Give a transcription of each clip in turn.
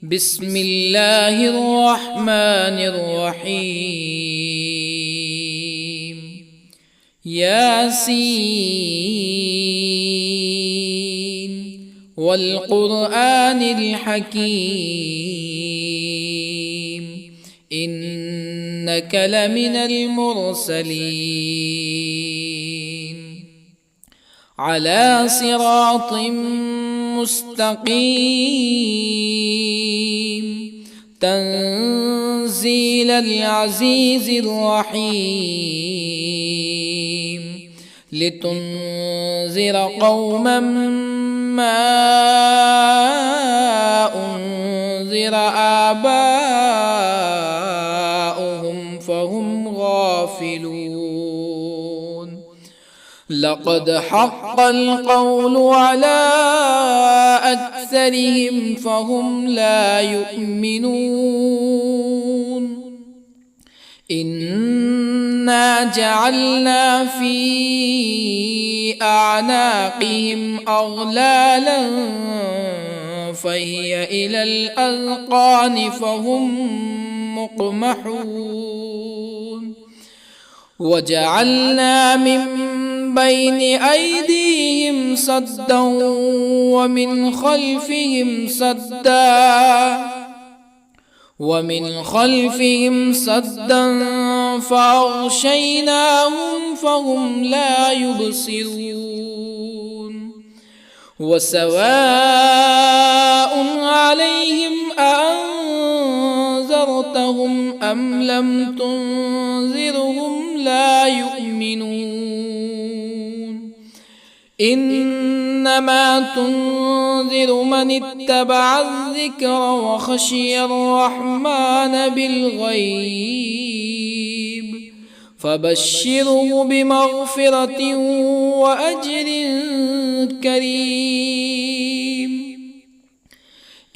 بسم الله الرحمن الرحيم. ياسين والقرآن الحكيم إنك لمن المرسلين على صراط مستقيم تنزيل العزيز الرحيم لتنذر قوما ما أنذر آباؤهم فهم غافلون. لقد حق القول على أكثرهم فهم لا يؤمنون. إنا جعلنا في أعناقهم أغلالا فهي إلى الأذقان فهم مقمحون. وجعلنا من بين أيديهم سدا ومن خلفهم سدا فأغشيناهم فهم لا يبصرون. وسواء عليهم أأنذرتهم أم لم تنذرهم لا يؤمنون. إنما تنذر من اتبع الذكر وخشي الرحمن بالغيب فبشره بمغفرة وأجر كريم.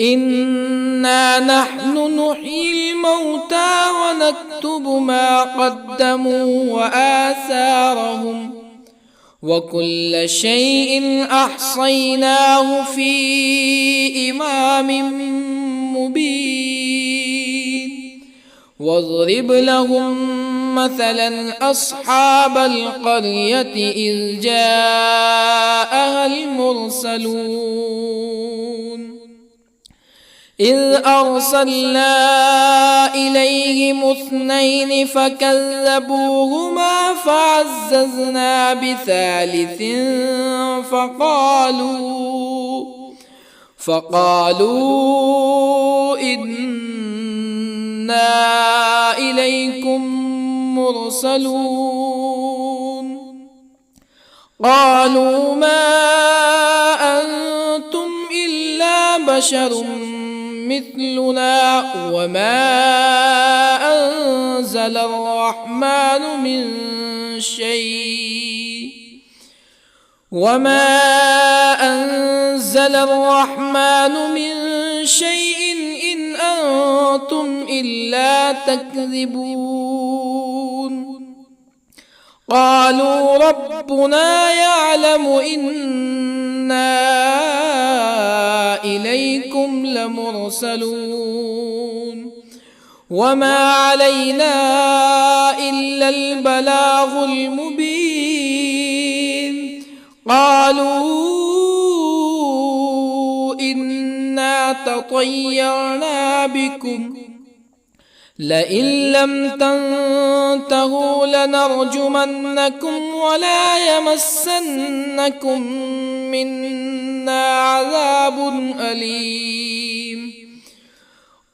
إنا نحن نحيي الموتى ونكتب ما قدموا وآثارهم وكل شيء أحصيناه في إمام مبين. واضرب لهم مثلا أصحاب القرية إذ جاءها المرسلون إذ أرسلنا إليهم اثنين فكذبوهما فعززنا بثالث فقالوا إنا إليكم مرسلون. قالوا ما أنتم إلا بشر مثلنا وما أنزل الرحمن من شيء إن أنتم إلا تكذبون. قالوا ربنا يعلم إنا إليكم لمرسلون وما علينا إلا البلاغ المبين. قالوا إنا تطيرنا بكم لئن لم تنتهوا لنرجمنكم ولا يمسنكم منا عذاب أليم.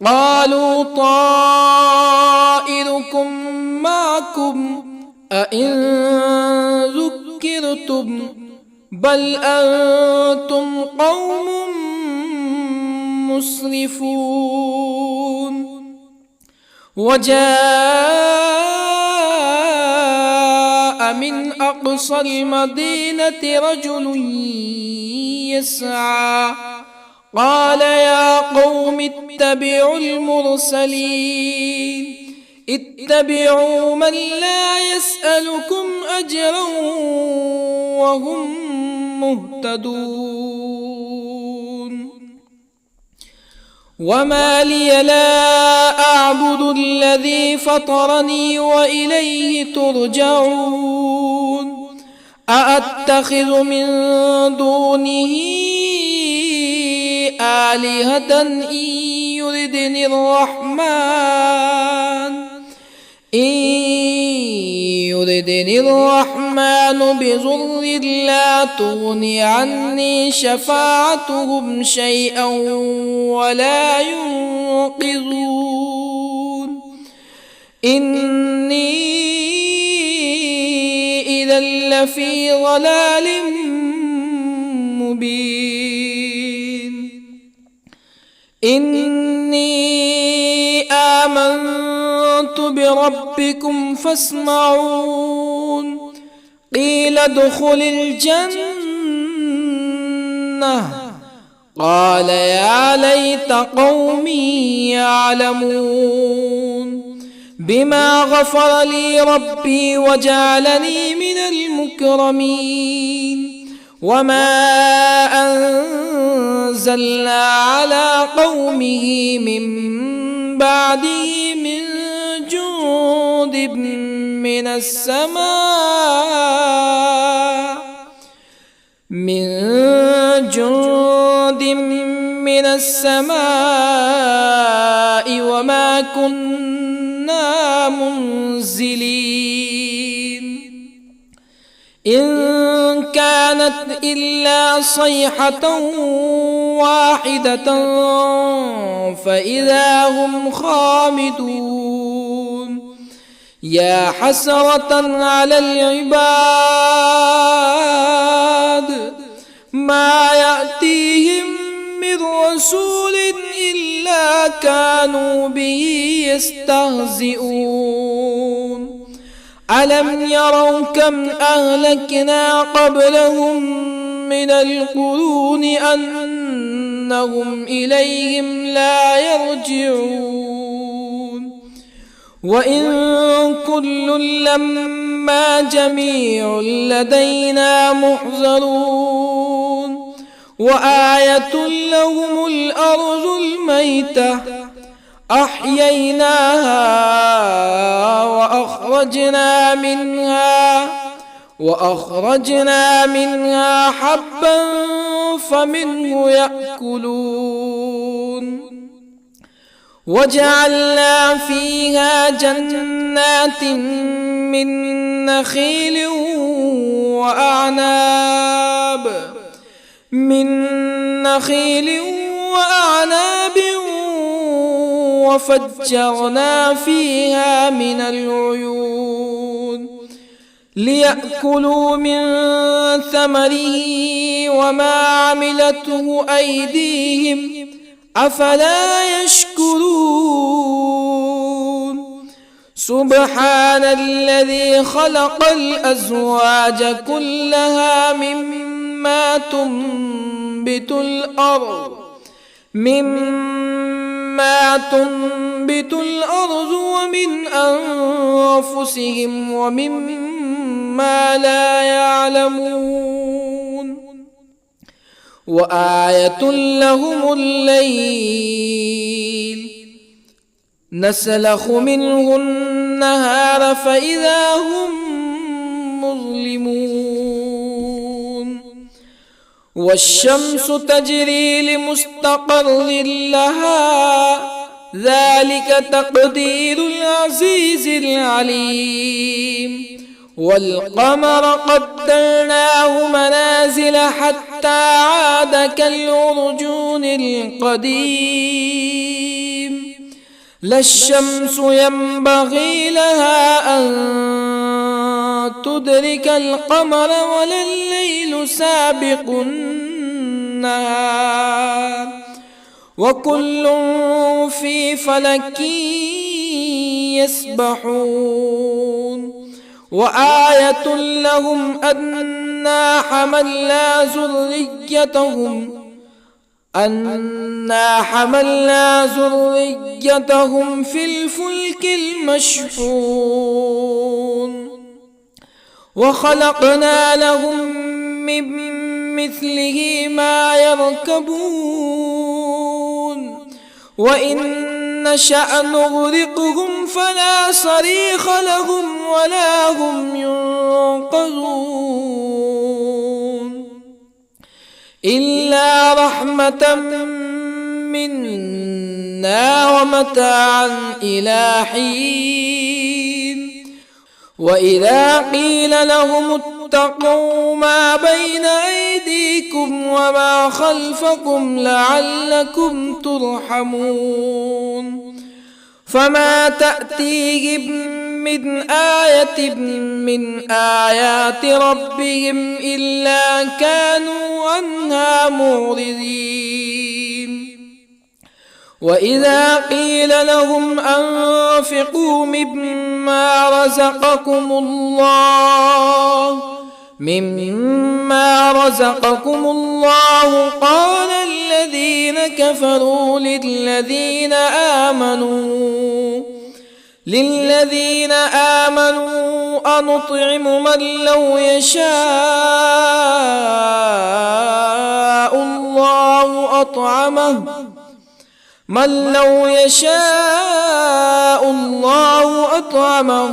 قالوا طائركم معكم أئن ذكرتم بل أنتم قوم مسرفون. وجاء من أقصى المدينة رجل يسعى قال يا قوم اتبعوا المرسلين اتبعوا من لا يسألكم أجرا وهم مهتدون. وما لي لا أعبد الذي فطرني وإليه ترجعون أأتخذ من دونه آلهة إن يردني الرحمن بضر لا تغن عني شفاعتهم شيئا ولا ينقذون إني إذا لفي ضلال مبين إني آمنت بربكم فاسمعون قيل ادخل الجنة قال يا ليت قومي يعلمون بما غفر لي ربي وجعلني من المكرمين وما أنزلنا على قومه من بعده من جند من السماء وما كنا منزلين إن كانت إلا صيحة واحدة فإذا هم خامدون يا حسرة على العباد ما يأتيهم من رسول إلا كانوا به يستهزئون ألم يروا كم أهلكنا قبلهم من القرون أنهم إليهم لا يرجعون وإن كل لما جميع لدينا محضرون وآية لهم الأرض الميتة أحييناها وأخرجنا منها حبا فمنه يأكلون وجعلنا فيها جنات من نخيل وأعناب وفجرنا فيها من العيون ليأكلوا من ثمره وما عملته أيديهم أفلا يشكرون سبحان الذي خلق الأزواج كلها مما تنبت الأرض ومن أنفسهم ومما لا يعلمون وآية لهم الليل نسلخ منه النهار فإذا هم مظلمون والشمس تجري لمستقر لها ذلك تقدير العزيز العليم والقمر قدرناه منازل حتى عاد كالعرجون القديم لا الشمس ينبغي لها أن تدرك القمر ولا الليل سابق النهار وكل في فلك يسبحون وآية لهم أنا حملنا ذريتهم في الفلك المشحون وخلقنا لهم من مثله ما يركبون وإن نشأ نغرقهم فلا صريخ لهم ولا هم ينقذون إلا رحمة منا ومتاعا إلى حين وإذا قيل لهم اتقوا ما بين أيديكم وما خلفكم لعلكم ترحمون فما تأتيهم من آية من آيات ربهم إلا كانوا عنها معرضين وإذا قيل لهم أنفقوا مما رزقكم الله قال الذين كفروا للذين آمنوا أنطعم من لو يشاء الله أطعمه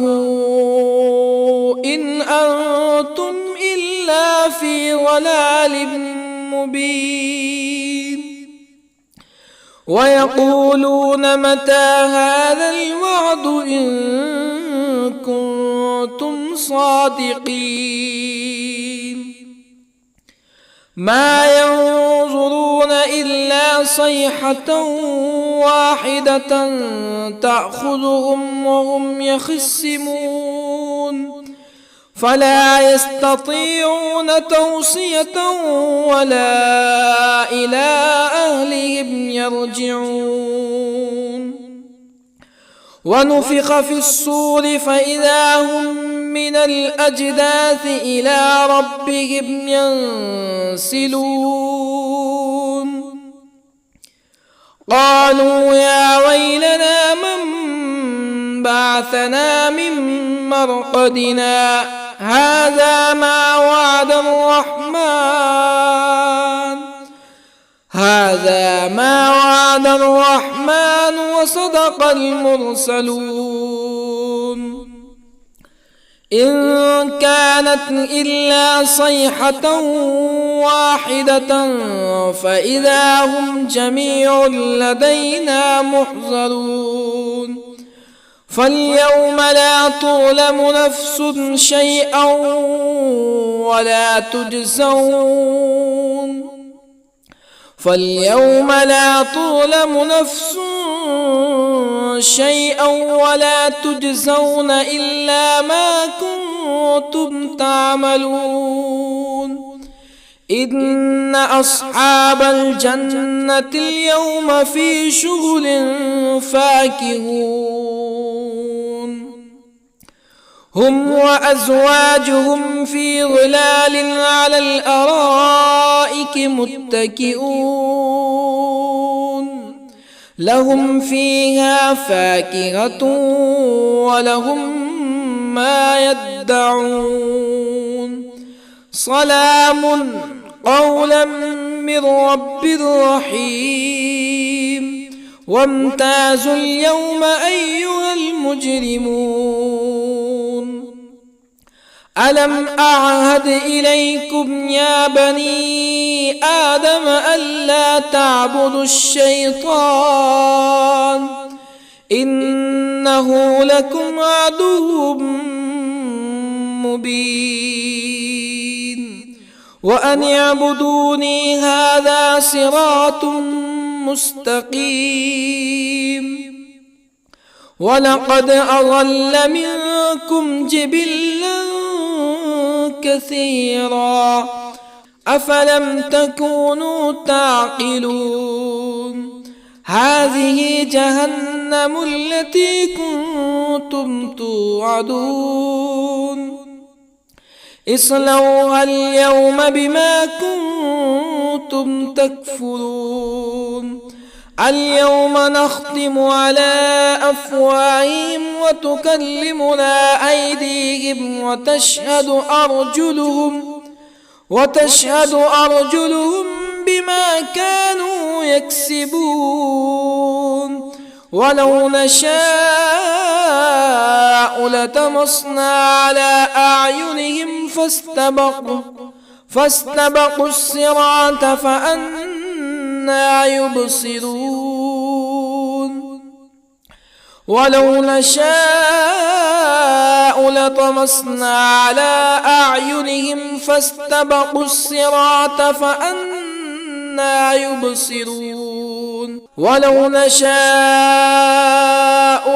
إن أنتم إلا في ضلال مبين ويقولون متى هذا الوعد إن كنتم صادقين ما ينظرون إلا صيحة واحدة تأخذهم وهم يخصمون فلا يستطيعون توصية ولا إلى أهلهم يرجعون ونفخ في الصور فإذا هم من الأجداث إلى ربهم ينسلون قالوا يا ويلنا من بعثنا من مرقدنا هذا ما وعد الرحمن وصدق المرسلون إن كانت إلا صيحة واحدة فإذا هم جميع لدينا محضرون فاليوم لا تظلم نفس شيئا ولا تجزون إلا ما كنتم تعملون إن أصحاب الجنة اليوم في شغل فاكهون هم وأزواجهم في ظلال على الأرائك متكئون لهم فيها فاكهة ولهم ما يدعون سلام قولا من رب رحيم وامتازوا اليوم أيها المجرمون ألم أعهد إليكم يا بني آدم ألا تعبدوا الشيطان إنه لكم عدو مبين وأن اعبدوني هذا صراط مستقيم ولقد أضل منكم جبلا كثيرا أفلم تكونوا تعقلون هذه جهنم التي كنتم توعدون اصلوها اليوم بما كنتم تكفرون اليوم نختم على أفواههم وتكلمنا أيديهم وتشهد أرجلهم بما كانوا يكسبون ولو نشاء لطمسنا على أعينهم فاستبقوا الصراط فأنى يبصرون ولو نشاء لطمسنا على أعينهم فاستبقوا الصراط فأنى يبصرون ولو نشاء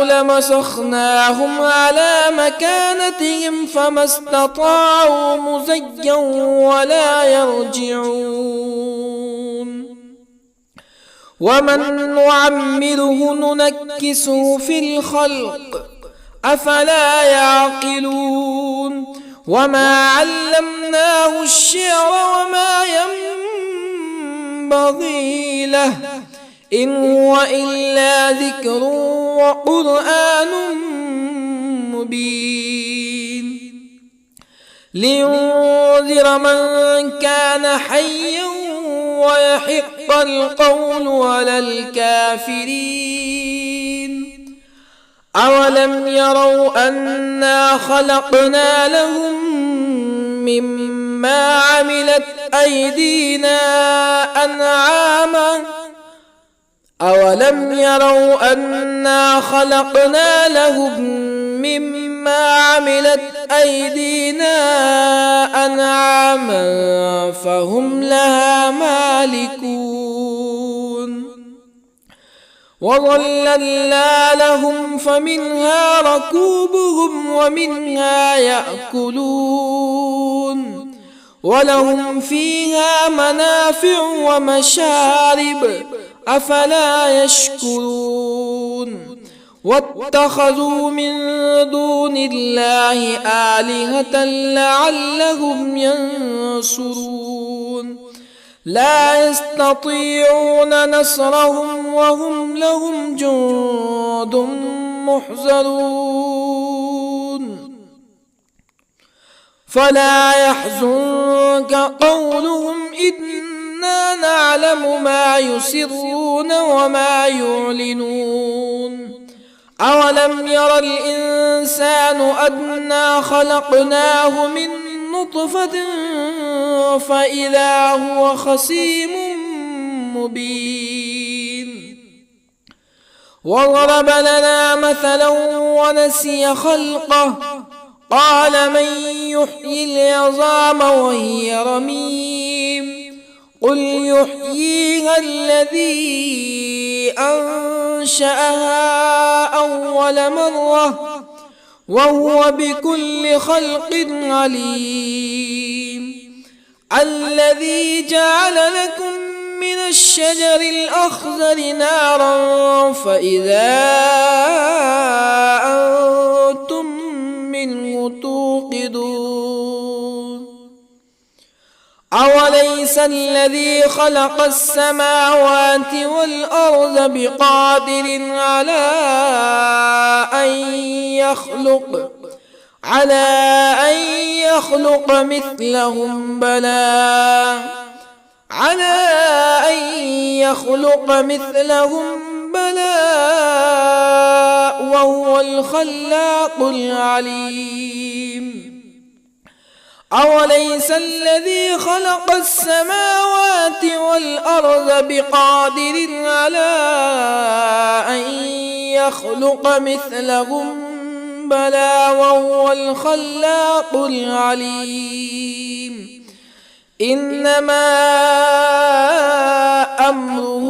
لمسخناهم على مكانتهم فما استطاعوا مزيا ولا يرجعون ومن نعمره ننكسه في الخلق أفلا يعقلون وما علمناه الشعر وما ينبغي له إن هو إلا ذكر وقرآن مبين لينذر من كان حيا ويحق القول على الكافرين أولم يروا أنا خلقنا لهم مما عملت أيدينا أنعاما أولم يروا أنا خلقنا لهم مما عملت أيدينا أنعاما فهم لها مالكون وظللنا لهم فمنها ركوبهم ومنها يأكلون ولهم فيها منافع ومشارب أفلا يشكرون واتخذوا من دون الله آلهة لعلهم ينصرون لا يستطيعون نصرهم وهم لهم جند محضرون فلا يحزنك قولهم إنا نعلم ما يسرون وما يعلنون أولم ير الإنسان أنا خلقناه من نطفة فإذا هو خصيم مبين وضرب لنا مثلا ونسي خلقه قال من يحيي العظام وهي رميم قل يحييها الذي أنشأها أول مرة وهو بكل خلق عليم الذي جعل لكم من الشجر الأخضر نارا فإذا أنتم منه توقدون أوليس الذي خلق السماوات والأرض بقادر على أن يخلق مثلهم بلى وهو الخلاق العليم أوليس الذي خلق السماوات والأرض بقادر على أن يخلق مثلهم بلى وهو الخلاق العليم إنما أمره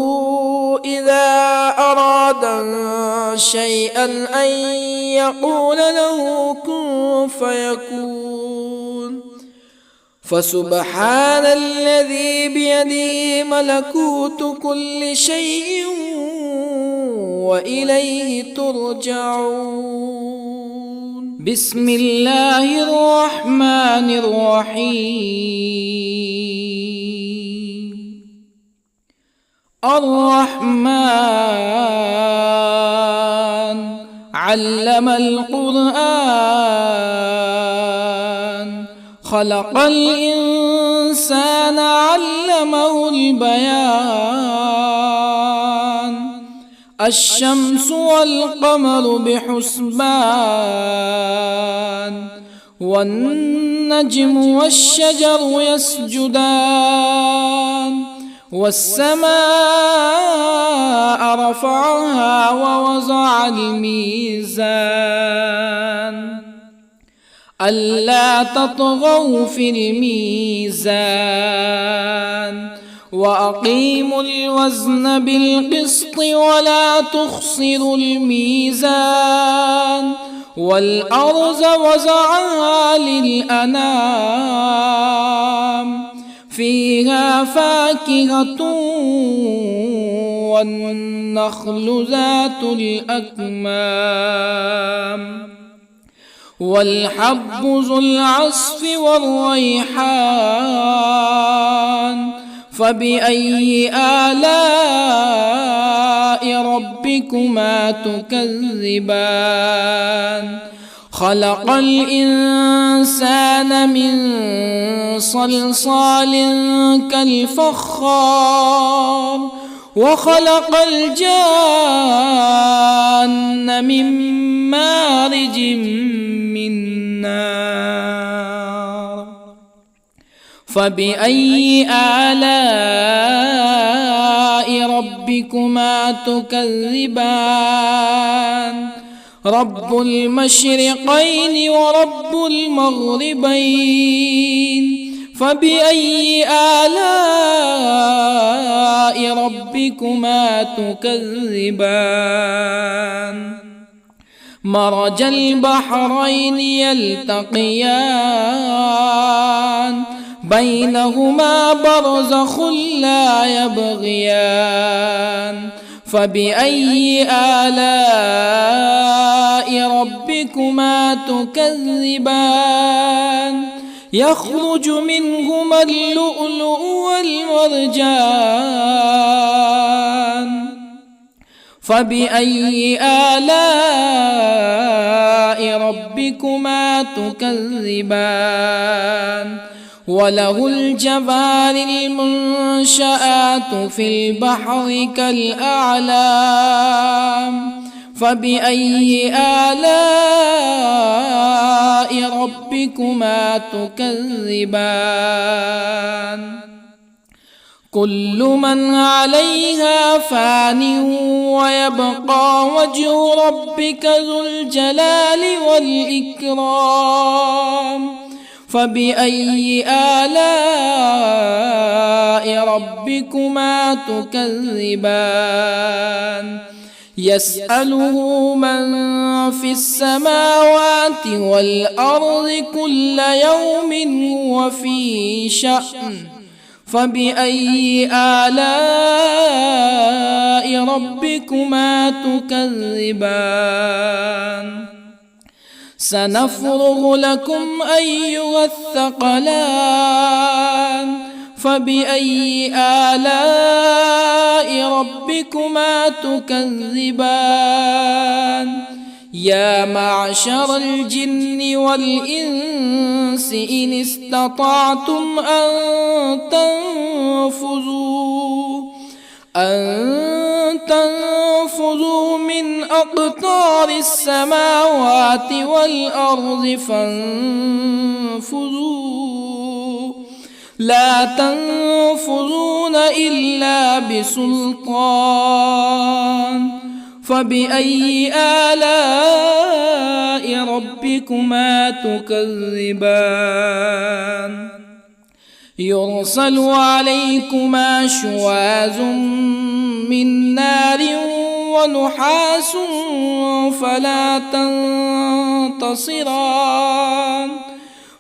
إذا أراد شيئا أن يقول له كن فيكون فسبحان الذي بيده ملكوت كل شيء وإليه ترجعون بسم الله الرحمن الرحيم الرحمن علم القرآن خلق الإنسان علمه البيان الشمس والقمر بحسبان والنجم والشجر يسجدان والسماء رفعها ووضع الميزان ألا تطغوا في الميزان وأقيموا الوزن بالقسط ولا تخسروا الميزان والأرض وضعها للأنام فيها فاكهة والنخل ذات الأكمام والحب ذو العصف والريحان فبأي آلاء ربكما تكذبان خلق الإنسان من صلصال كالفخار وخلق الجان من مارج من نار فبأي آلاء ربكما تكذبان رب المشرقين ورب المغربين فبأي آلاء ربكما تكذبان مرج البحرين يلتقيان بينهما برزخ لا يبغيان فبأي آلاء ربكما تكذبان يخرج منهما اللؤلؤ والمرجان فبأي آلاء ربكما تكذبان وله الجوار المنشآت في البحر كالأعلام فبأي آلاء ربكما تكذبان كل من عليها فان ويبقى وجه ربك ذو الجلال والإكرام فبأي آلاء ربكما تكذبان يسأله من في السماوات والأرض كل يوم هو في شأن فبأي آلاء ربكما تكذبان سنفرغ لكم أيها الثقلان فبأي آلاء ربكما تكذبان يا معشر الجن والإنس إن استطعتم أن تنفذوا من أقطار السماوات والأرض فانفذوا لا تنفذون إلا بسلطان فبأي آلاء ربكما تكذبان يرسل عليكما شواظ من نار ونحاس فلا تنتصران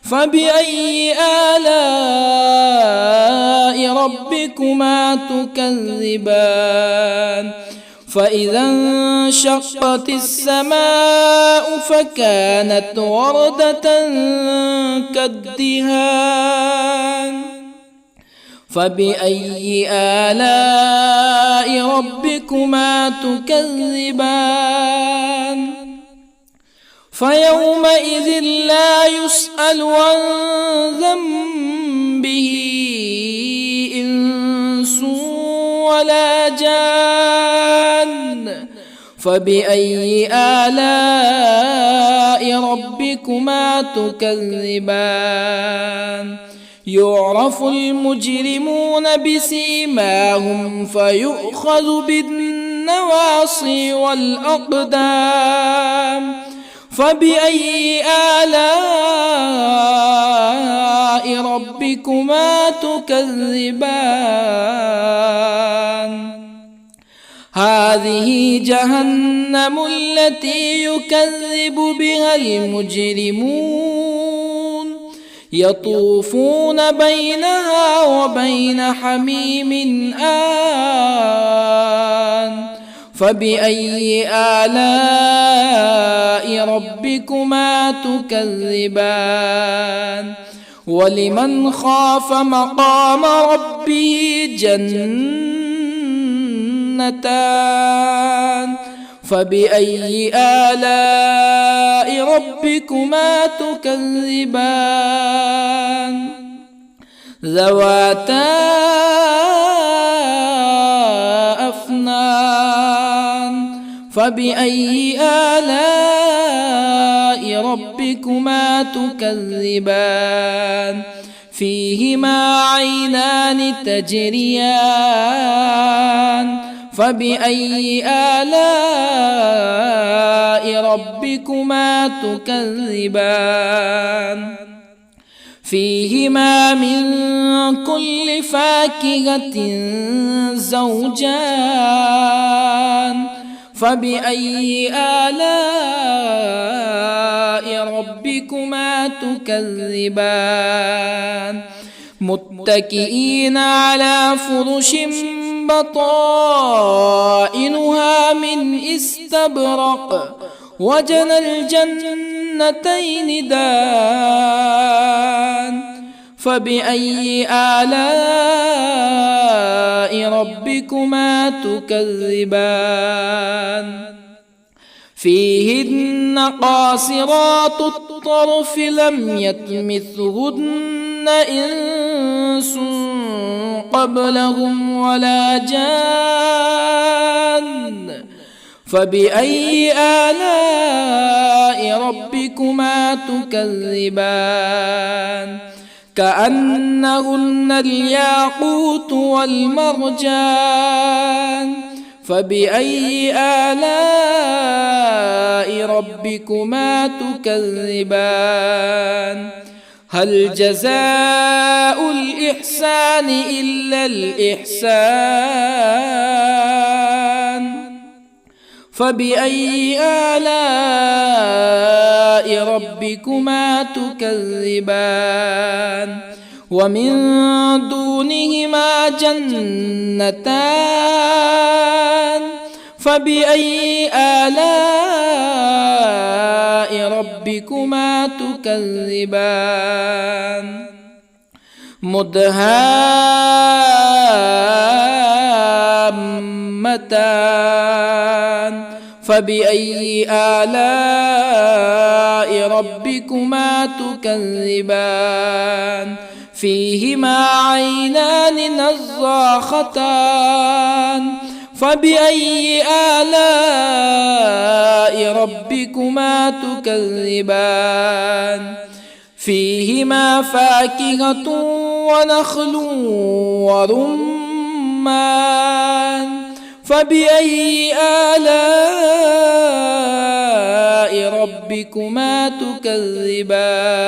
فبأي آلاء ربكما تكذبان فإذا انشقت السماء فكانت وردة كالدهان فبأي آلاء ربكما تكذبان فيومئذ لا يسأل عن ذنبه إنس ولا جان. فبأي آلاء ربكما تكذبان؟ يعرف المجرمون بسيماهم فيؤخذ بالنواصي والأقدام. فبأي آلاء ربكما تكذبان؟ هذه جهنم التي يكذب بها المجرمون يطوفون بينها وبين حميم آن. فبأي آلاء ربكما تكذبان؟ ولمن خاف مقام ربه جنتان. فبأي آلاء ربكما تكذبان؟ ذواتا أفنان. فبأي آلاء ربكما تكذبان؟ فيهما عينان تجريان. فبأي آلاء ربكما تكذبان؟ فيهما من كل فاكهة زوجان. فبأي آلاء ربكما تكذبان؟ متكئين على فرش بطائنها من استبرق وجنى الجنتين دان. فبأي آلاء ربكما تكذبان؟ فيهن قاصرات الطرف لم يطمثهن إنس قبلهم ولا جان. فبأي آلاء ربكما تكذبان؟ كأنهن الياقوت والمرجان. فبأي آلاء ربكما تكذبان؟ هل جزاء الإحسان إلا الإحسان؟ فبأي آلاء ربكما تكذبان؟ ومن دونهما جنتان. فبأي آلاء ربكما تكذبان؟ مدهامتان. فبأي آلاء ربكما تكذبان؟ فيهما عينان نضاختان. فبأي آلاء ربكما تكذبان؟ فيهما فاكهة ونخل ورمان. فبأي آلاء ربكما تكذبان؟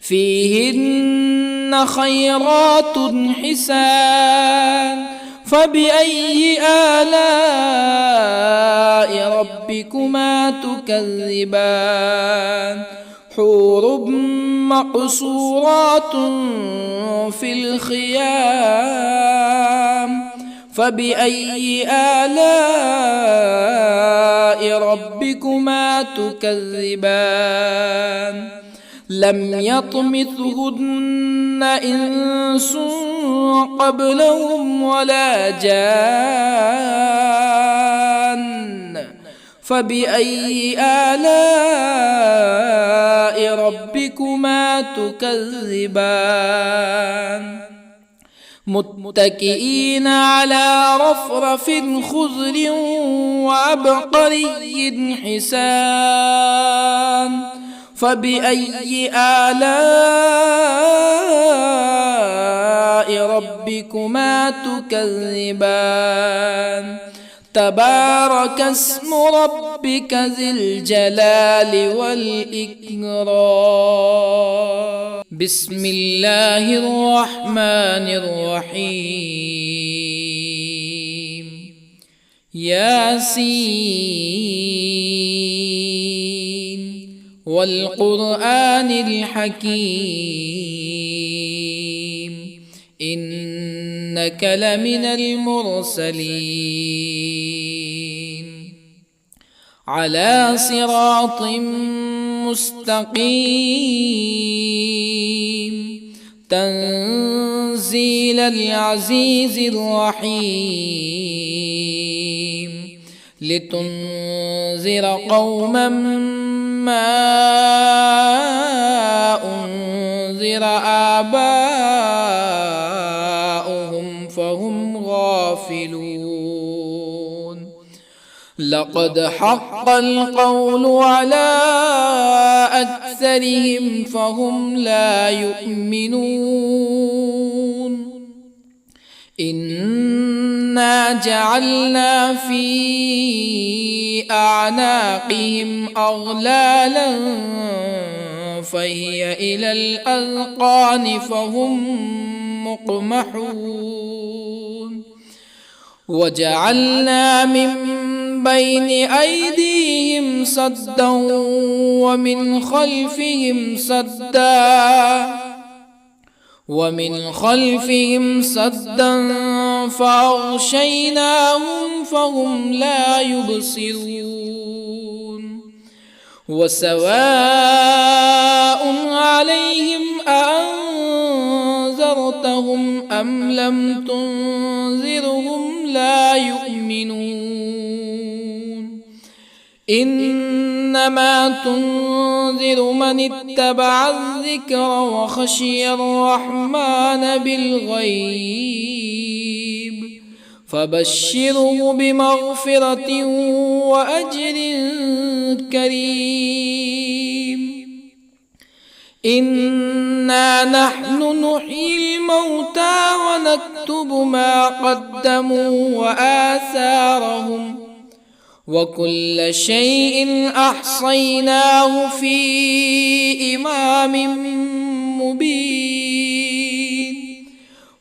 فيهن خيرات حسان. فبأي آلاء ربكما تكذبان؟ حور مقصورات في الخيام. فبأي آلاء ربكما تكذبان؟ لم يطمثهن إنس قبلهم ولا جان. فبأي آلاء ربكما تكذبان متكئين على رفرف خضر وعبقري حسان فبأي آلاء ربكما تكذبان تبارك اسم ربك ذي الجلال والإكرام بسم الله الرحمن الرحيم ياسين والقرآن الحكيم إنك لمن المرسلين على صراط مستقيم تنزيل العزيز الرحيم لتنذر قوما ما أنذر آباؤهم فهم غافلون لقد حق القول على أكثرهم فهم لا يؤمنون إنا جعلنا في أعناقهم أغلالا فهي إلى الأذقان فهم مقمحون وجعلنا من بين أيديهم سدا ومن خلفهم سدا فأغشيناهم فهم لا يبصرون وسواء عليهم أأنذرتهم أم لم تنذرهم لا يؤمنون إنما تنذر من اتبع الذكر وخشي الرحمن بالغيب فبشره بمغفرة وأجر كريم إنا نحن نحيي الموتى ونكتب ما قدموا وآثارهم وكل شيء أحصيناه في إمام مبين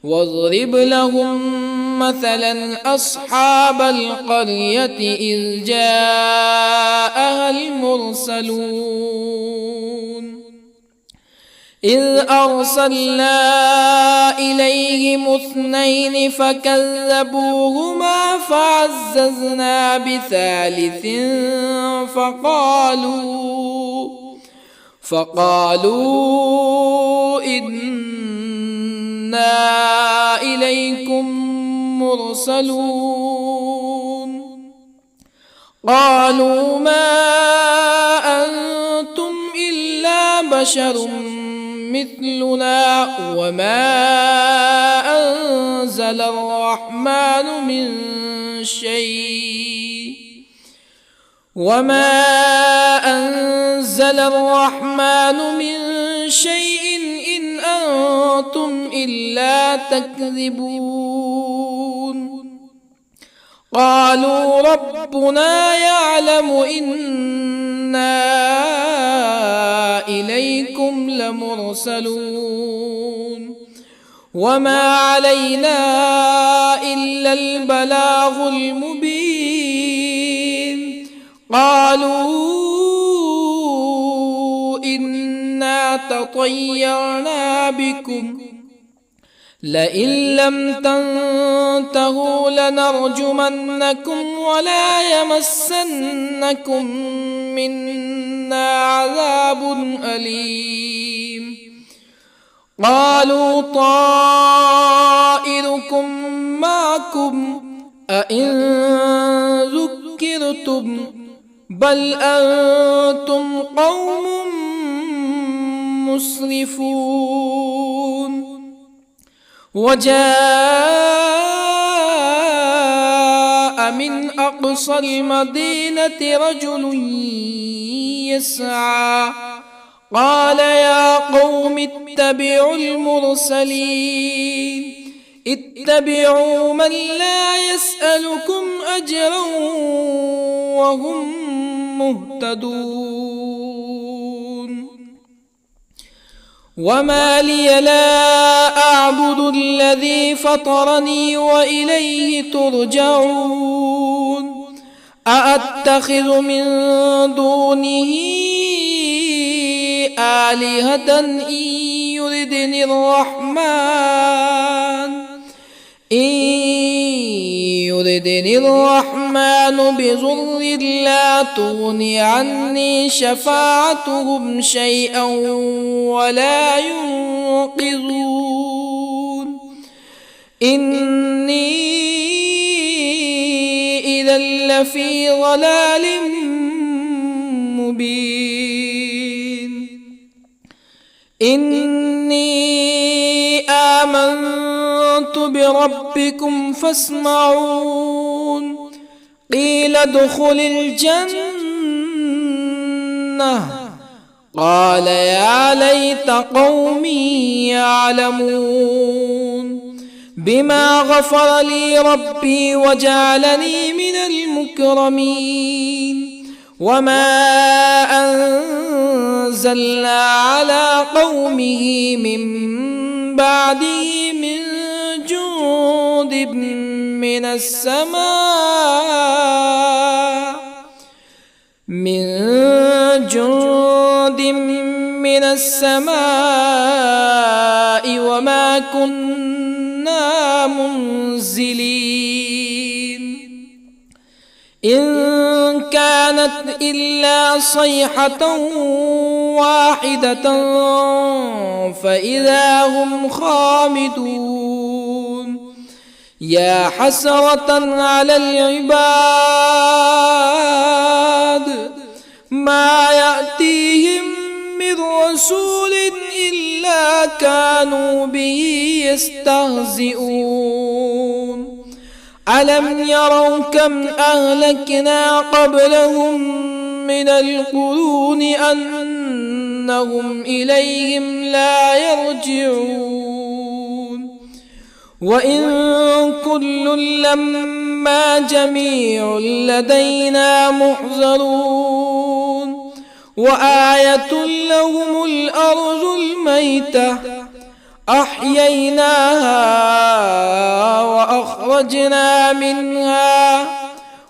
واضرب لهم مثلا أصحاب القرية إذ جاءها المرسلون إذ أرسلنا إليهم 2 فكذبوهما فعززنا بثالث فقالوا إنا إليكم مرسلون قالوا ما أنتم إلا بشر مثلنا وما أنزل الرحمن من شيء إن أنتم إلا تكذبون قالوا ربنا يعلم إنا إليكم لمرسلون وما علينا إلا البلاغ المبين قالوا إنا تطيرنا بكم لئن لم تنتهوا لنرجمنكم ولا يمسنكم منا عذاب أليم قالوا طائركم معكم أئن ذكرتم بل أنتم قوم مسرفون. وجاء من أقصى المدينة رجل يسعى قال يا قوم اتبعوا المرسلين اتبعوا من لا يسألكم أجرا وهم مهتدون. وما لي لا أعبد الذي فطرني وإليه ترجعون. أأتخذ من دونه آلهة إن يردني الرحمن بضر لا تغني عني شفاعتهم شيئا ولا ينقذون. إني إذا لفي ضلال مبين. إني آمنت بربكم فاسمعون. قيل ادخل الجنة قال يا ليت قومي يعلمون. بما غفر لي ربي وجعلني من المكرمين. وما أنزلنا على قومه من بعده من جند من السماء وما كنا منزلين. إن كانت إلا صيحة واحدة فإذا هم خامدون. يا حسرة على العباد ما يأتيهم من رسول إلا كانوا به يستهزئون. ألم يروا كم أهلكنا قبلهم من القرون أنهم إليهم لا يرجعون. وإن كل لما جميع لدينا محضرون. وآية لهم الأرض الميتة أحييناها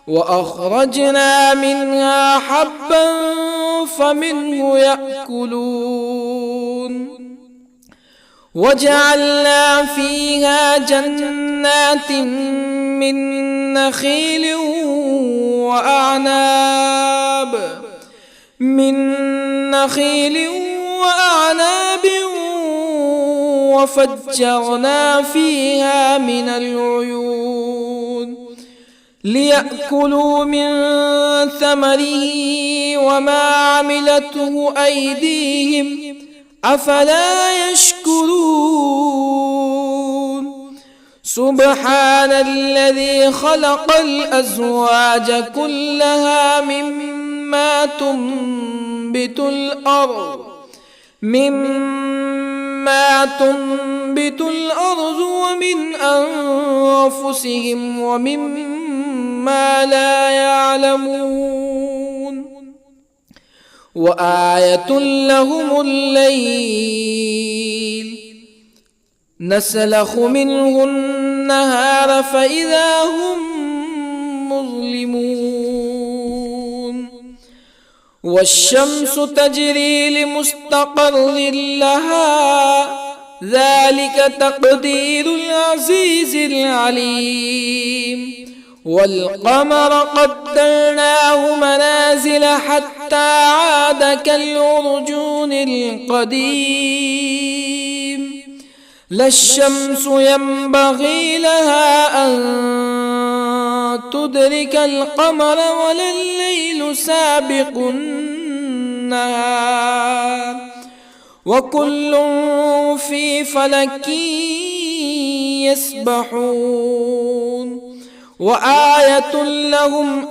وأخرجنا منها حبا فمنه يأكلون. وجعلنا فيها جنات من نخيل وأعناب وفجرنا فيها من العيون ليأكلوا من ثمره وما عملته أيديهم أفلا يشكرون. سبحان الذي خلق الأزواج كلها مما تنبت الأرض ومن أنفسهم ومما لا يعلمون. وآية لهم الليل نسلخ منه النهار فإذا هم مظلمون. والشمس تجري لمستقر لها ذلك تقدير العزيز العليم. والقمر قدرناه منازل حتى عاد كالعرجون القديم. لا الشمس ينبغي لها أن تدرك القمر ولا الليل سابق النهار وكل في فلك يسبحون وآية لهم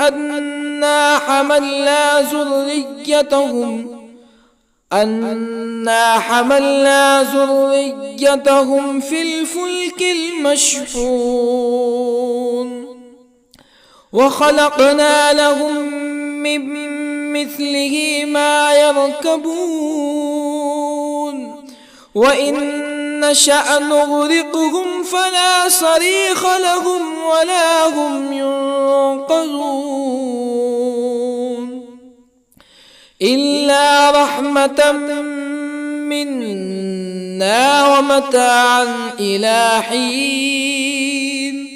أنا حملنا ذريتهم في الفلك المشحون وخلقنا لهم من مثله ما يركبون وإن نشأ نغرقهم فلا صريخ لهم ولا هم ينقذون إلا رحمة منا ومتاعا إلى حين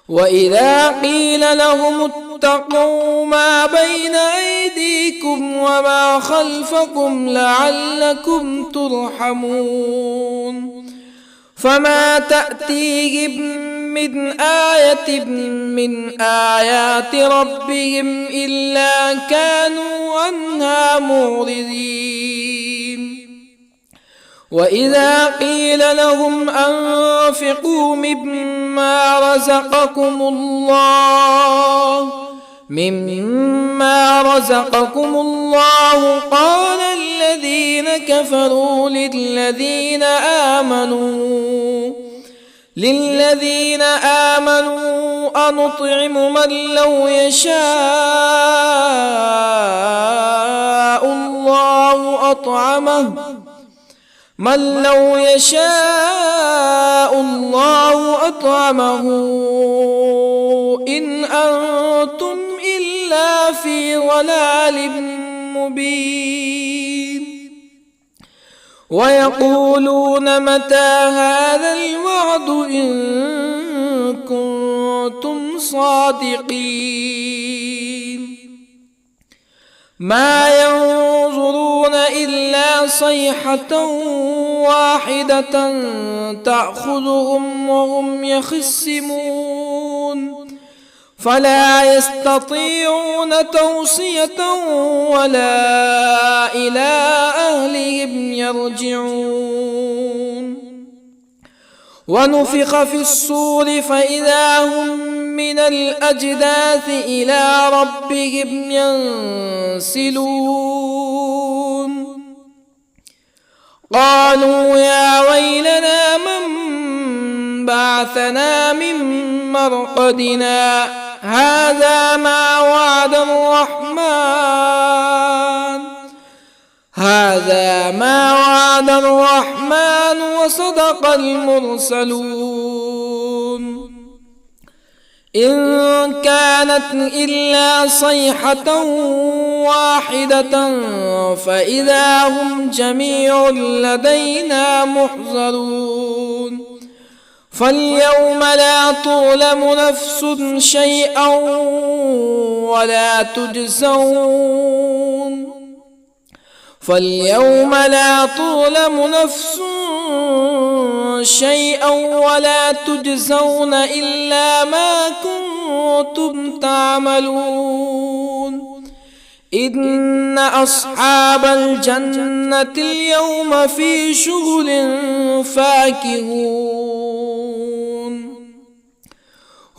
وإذا قيل لهم اتقوا ما بين أيديكم وما خلفكم لعلكم ترحمون فما تأتيهم من آية من آيات ربهم إلا كانوا عنها معرضين وإذا قيل لهم أنفقوا مما رزقكم الله قال الذين كفروا للذين آمنوا أنطعم من لو يشاء الله أطعمه إن أنتم إلا في ضلال مبين ويقولون متى هذا الوعد إن كنتم صادقين ما ينظرون إلا صيحة واحدة تأخذهم وهم يخصمون فلا يستطيعون توصية ولا إلى أهلهم يرجعون ونفخ في الصور فإذا هم من الأجداث إلى ربهم ينسلون قالوا يا ويلنا من بعثنا من مرقدنا هذا ما وعد الرحمن وصدق المرسلون إن كانت إلا صيحة واحدة فإذا هم جميع لدينا محضرون فاليوم لا تظلم نفس شيئا ولا تجزون إلا ما كنتم تعملون إن أصحاب الجنة اليوم في شغل فاكهون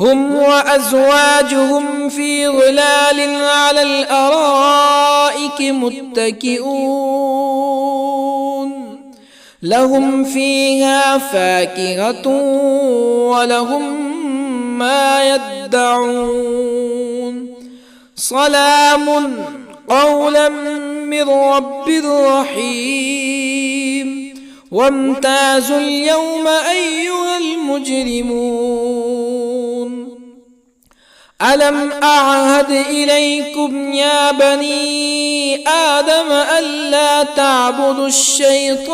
هم وأزواجهم في ظلال على الأرائك متكئون لهم فيها فاكهة ولهم ما يدعون سلام قولا من رب رحيم وامتازوا اليوم أيها المجرمون ألم أعهد إليكم يا بني آدم ألا تعبدوا الشيطان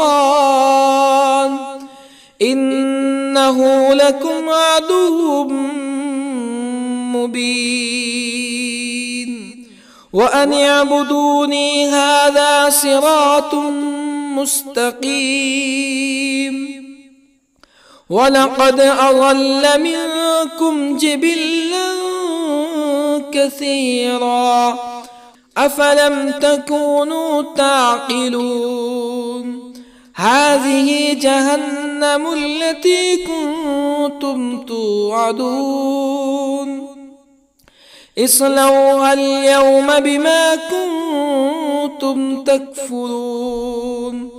إنه لكم عدو مبين وأن اعبدوني هذا صراط مستقيم ولقد أضل منكم جبلا كثيرا أفلم تكونوا تعقلون هذه جهنم التي كنتم توعدون اصلوها اليوم بما كنتم تكفرون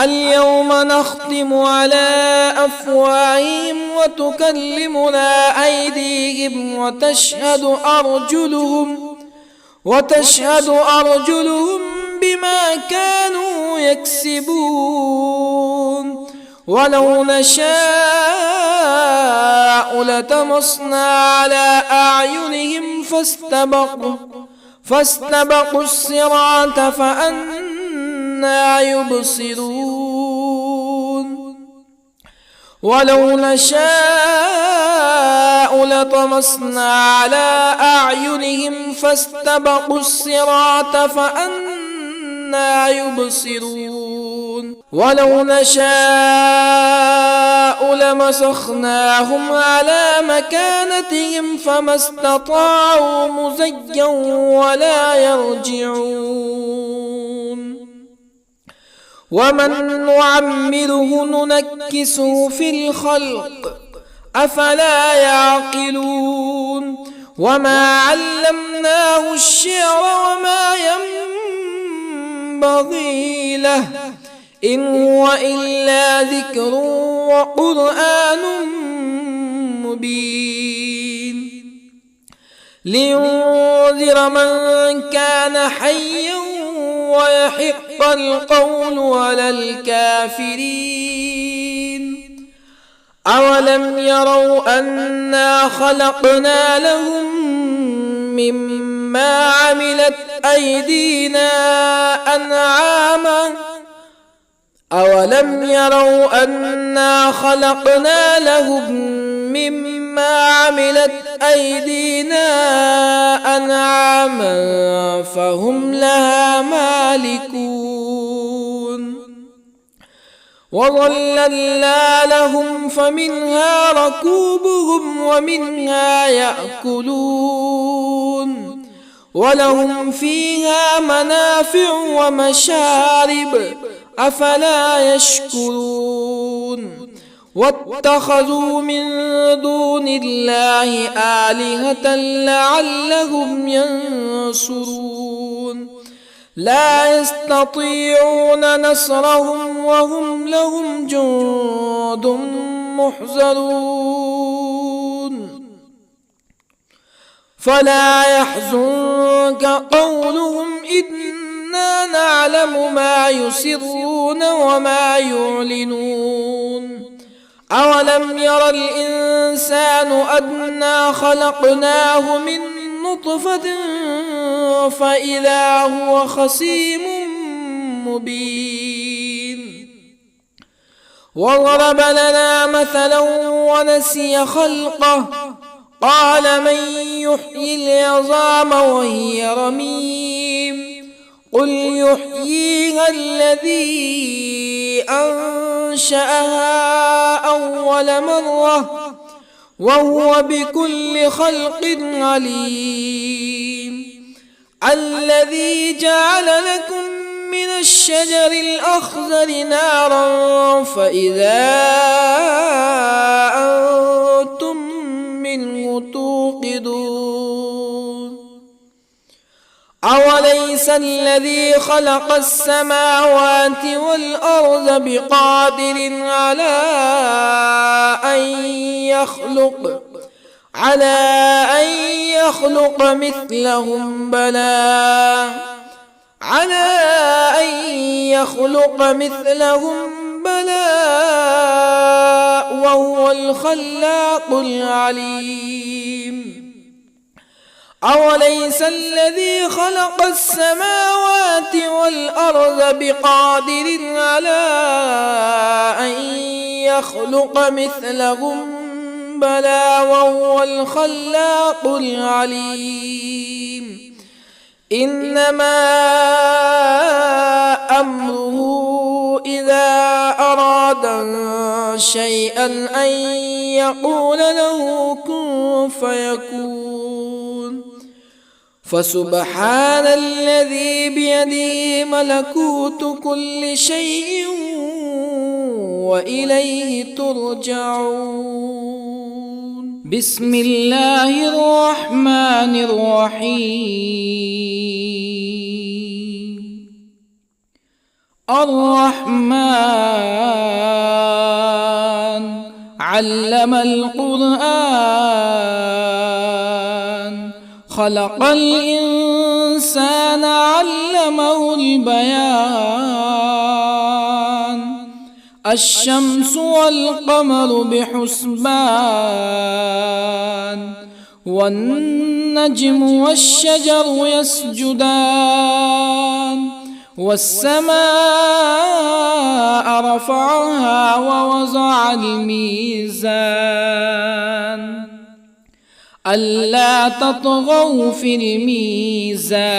اليوم نختم على أفواههم وتكلمنا أيديهم وتشهد أرجلهم بما كانوا يكسبون ولو نشاء لطمسنا على أعينهم فاستبقوا الصراط فأنى يبصرون ولو نشاء لطمسنا على أعينهم فاستبقوا الصراط فأنى يبصرون ولو نشاء لمسخناهم على مكانتهم فما استطاعوا مزيا ولا يرجعون ومن نعمره ننكسه في الخلق أفلا يعقلون وما علمناه الشعر وما ينبغي له إن هو إلا ذكر وقرآن مبين لينذر من كان حيا ويحق القول على الكافرين أولم يروا أنا خلقنا لهم مما عملت أيدينا أنعاما أولم يروا أنا خلقنا لهم مما عملت أيدينا أنعاما فهم لها مالكون وظللنا لهم فمنها ركوبهم ومنها يأكلون ولهم فيها منافع ومشارب أفلا يشكرون واتخذوا من دون الله آلهة لعلهم ينصرون لا يستطيعون نصرهم وهم لهم جند محضرون فلا يحزنك قولهم إنا نعلم ما يسرون وما يعلنون أولم ير الإنسان أنا خلقناه من نطفة فإذا هو خصيم مبين وضرب لنا مثلا ونسي خلقه قال من يحيي العظام وهي رميم قل يحييها الذي أنشأها أول مرة وهو بكل خلق عليم الذي جعل لكم من الشجر الأخضر نارا فإذا أنتم منه توقدون أوليس الذي خلق السماوات والأرض بقادر على أن يخلق مثلهم بلى وهو الخلاق العليم أوليس الذي خلق السماوات والأرض بقادر على أن يخلق مثلهم بلى وهو الخلاق العليم إنما أمره إذا أراد شيئا أن يقول له كن فيكون فسبحان الذي بيده ملكوت كل شيء وإليه ترجعون. بسم الله الرحمن الرحيم. الرحمن علم القرآن، خلق الإنسان علمه البيان. الشمس والقمر بحسبان، والنجم والشجر يسجدان. والسماء رفعها ووضع الميزان، ألا تطغوا في الميزان،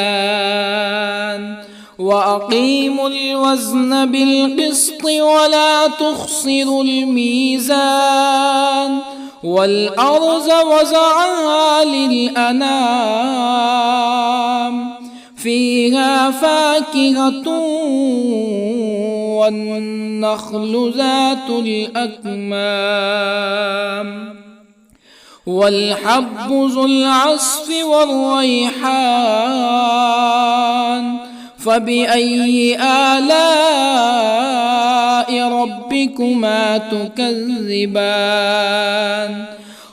وأقيموا الوزن بالقسط ولا تخسروا الميزان. والأرض وضعها للأنام، فيها فاكهة والنخل ذات الأكمام، والحب ذو العصف والريحان. فبأي آلاء ربكما تكذبان؟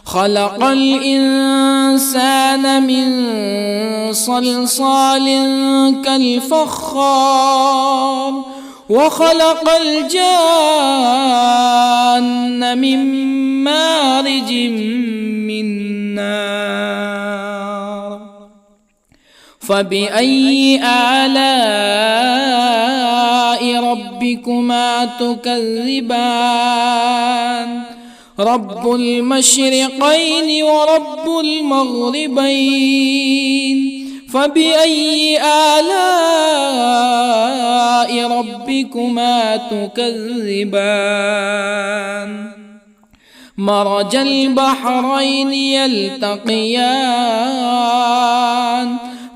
خلق الإنسان من صلصال كالفخار، وخلق الجان من مارج من نار. فبأي آلاء ربكما تكذبان؟ رب المشرقين ورب المغربين. فبأي آلاء ربكما تكذبان؟ مرج البحرين يلتقيان،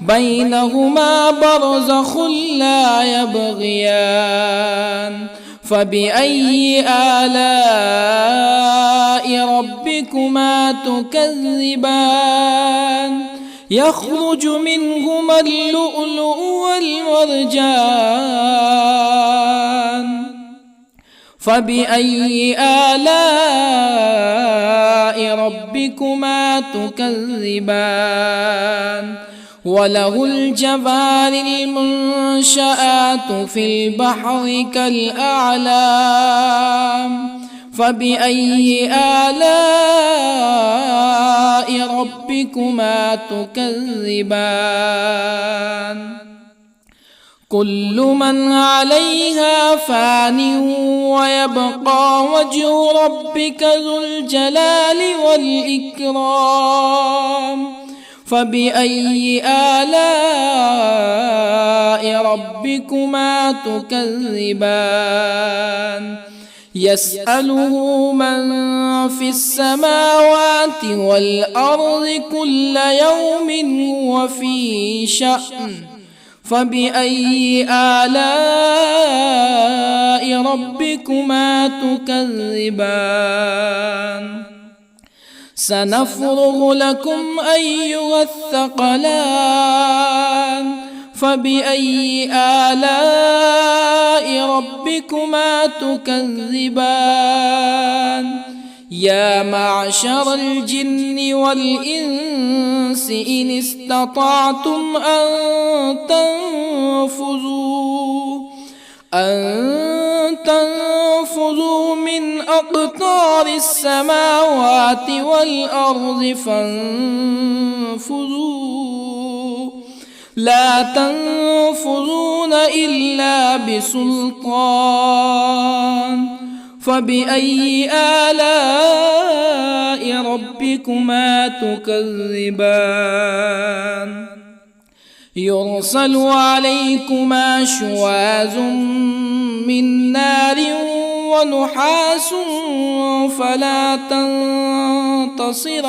بينهما برزخ لا يبغيان. فبأي آلاء ربكما تكذبان؟ يخرج منهما اللؤلؤ والمرجان. فبأي آلاء ربكما تكذبان؟ وله الجوار المنشآت في البحر كالأعلام. فبأي آلاء ربكما تكذبان؟ كل من عليها فان، ويبقى وجه ربك ذو الجلال والإكرام. فبأي آلاء ربكما تكذبان؟ يسأله من في السماوات والأرض كل يوم هو في شأن. فبأي آلاء ربكما تكذبان؟ سنفرغ لكم أيها الثقلان. فبأي آلاء ربكما تكذبان؟ يا معشر الجن والإنس إن استطعتم أن تنفذوا من أقطار السماوات والأرض فانفذوا، لا تنفذون إلا بسلطان. فبأي آلاء ربكما تكذبان؟ يرسل عليكما شواظ من نار ونحاس فلا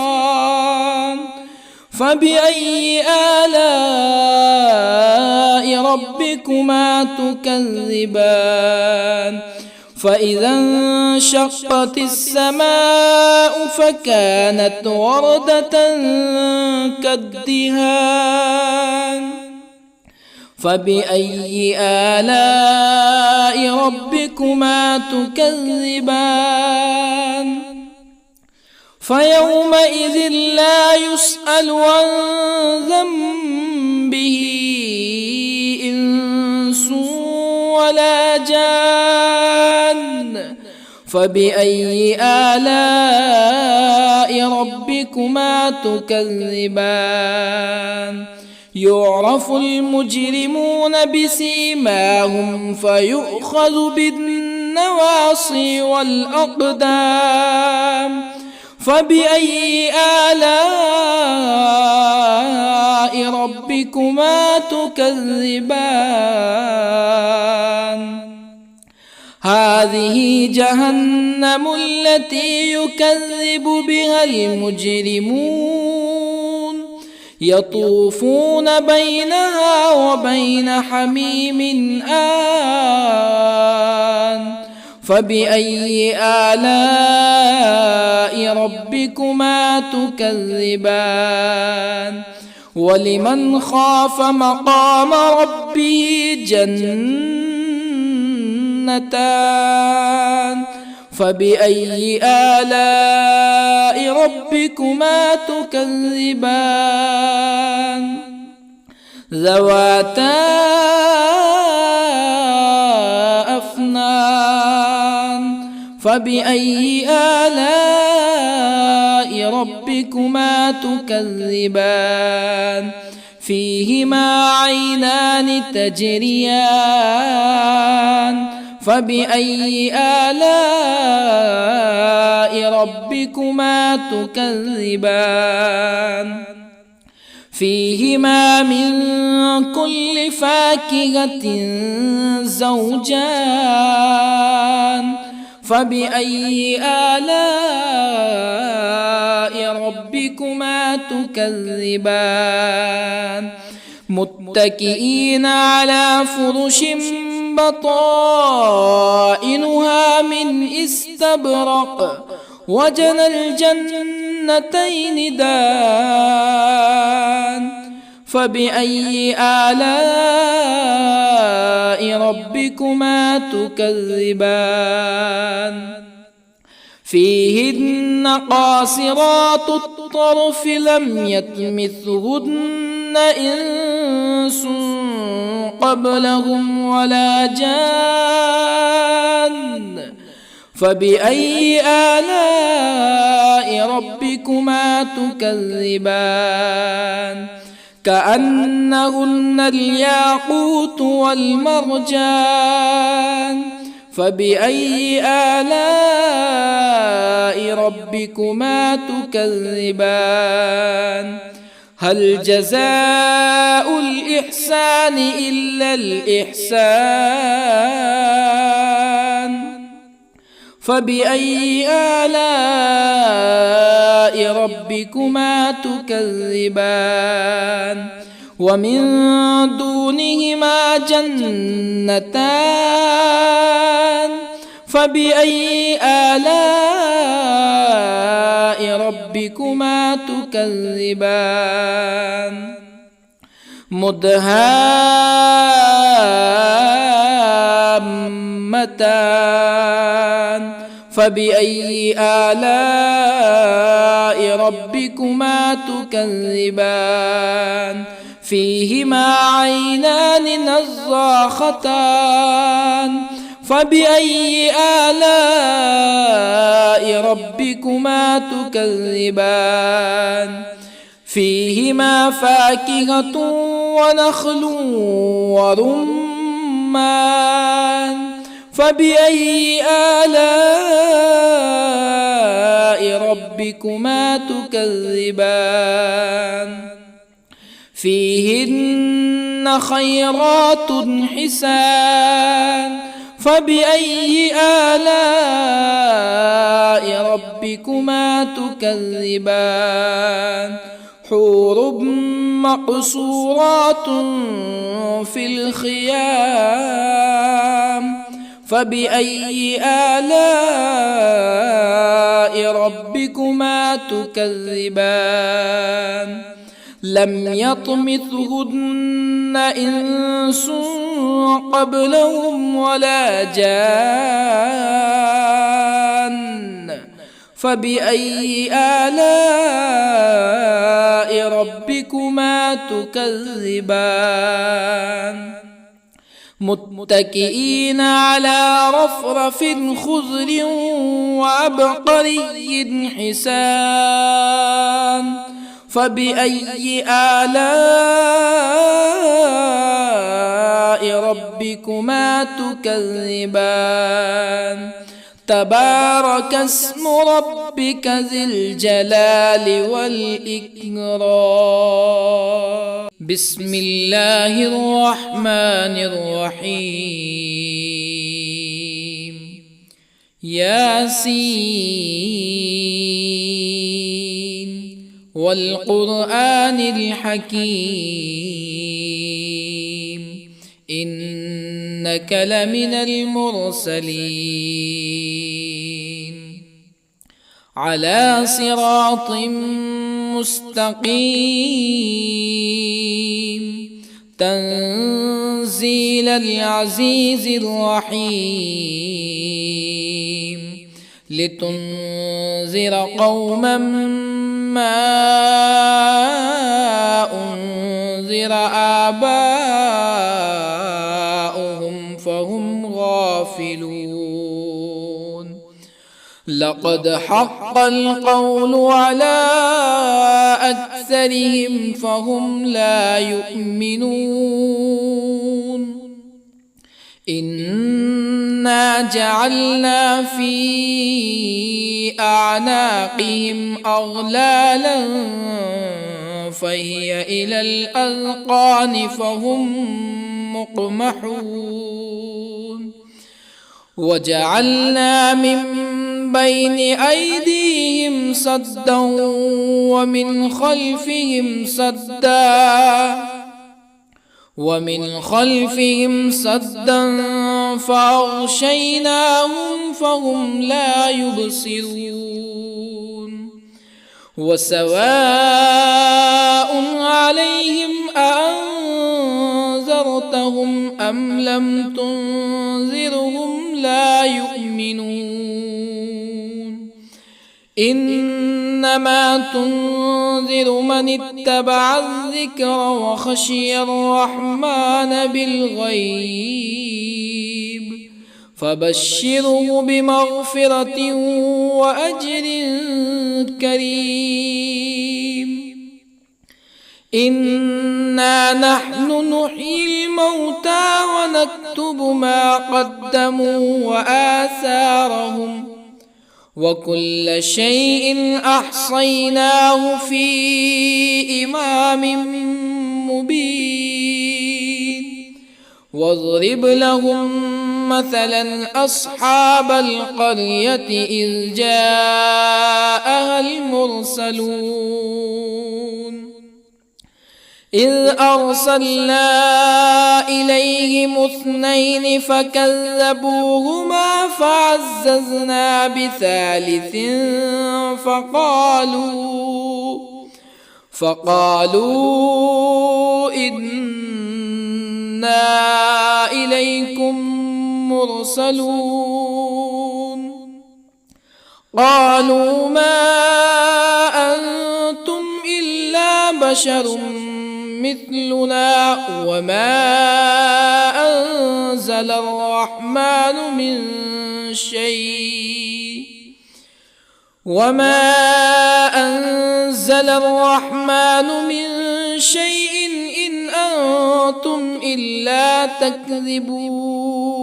تنتصران. فبأي آلاء ربكما تكذبان فإذا انشقت السماء فكانت وردة كالدهان فبأي آلاء ربكما تكذبان فيومئذ لا يسأل عن ذنبه إنس ولا جان فبأي آلاء ربكما تكذبان يعرف المجرمون بسيماهم فيؤخذ بالنواصي والأقدام فبأي آلاء ربكما تكذبان هذه جهنم التي يكذب بها المجرمون يطوفون بينها وبين حميم آن فبأي آلاء ربكما تكذبان ولمن خاف مقام ربه جنتان فبأي آلاء ربكما تكذبان ذواتا أفنان فبأي آلاء ربكما تكذبان فيهما عينان تجريان فبأي آلاء ربكما تكذبان فيهما من كل فاكهة زوجان فبأي آلاء ربكما تكذبان متكئين على فرش بطائنها من استبرق وجنى الجنتين دان فبأي آلاء ربكما تكذبان فيهن قاصرات الطرف لم يطمثهن إنس قبلهم ولا جان فبأي آلاء ربكما تكذبان كأنهن الياقوت والمرجان فبأي آلاء ربكما تكذبان هل جزاء الإحسان إلا الإحسان فبأي آلاء ربكما تكذبان ومن دونهما جنتان فبأي آلاء ربكما تكذبان مدهامتان فبأي آلاء ربكما تكذبان فيهما عينان نضاختان فبأي آلاء ربكما تكذبان فيهما فاكهة ونخل ورمان فبأي آلاء ربكما تكذبان فيهن خيرات حسان فبأي آلاء ربكما تكذبان حور مقصورات في الخيام فبأي آلاء ربكما تكذبان لم يطمثهن إنس قبلهم ولا جان فبأي آلاء ربكما تكذبان متكئين على رفرف خضر وعبقري حسان فبأي آلاء ربكما تكذبان تبارك اسم ربك ذي الجلال والإكرام بسم الله الرحمن الرحيم ياسين والقرآن الحكيم إنك لمن المرسلين على صراط مستقيم تنزيل العزيز الرحيم لتنذر قوما ما أنذر آباؤهم فهم غافلون لقد حق القول على أكثرهم فهم لا يؤمنون إنا جعلنا في أعناقهم أغلالا فهي إلى الأذقان فهم مقمحون وجعلنا من بين أيديهم سدا ومن خلفهم سدا فأغشيناهم فهم لا يبصرون وسواء عليهم أأنذرتهم أم لم تنذرهم لا يؤمنون إنما تنذر من اتبع الذكر وخشي الرحمن بالغيب فبشره بمغفرة وأجر كريم إنا نحن نحيي الموتى ونكتب ما قدموا وآثارهم وكل شيء أحصيناه في إمام مبين واضرب لهم مثلا أصحاب القرية إذ جاءها المرسلون إذ أرسلنا إليهم اثنين فكذبوهما فعززنا بثالث فقالوا إنا إليكم مرسلون قالوا ما أنتم إلا بشر مثلنا وما أنزل الرحمن من شيء إن أنتم إلا تكذبون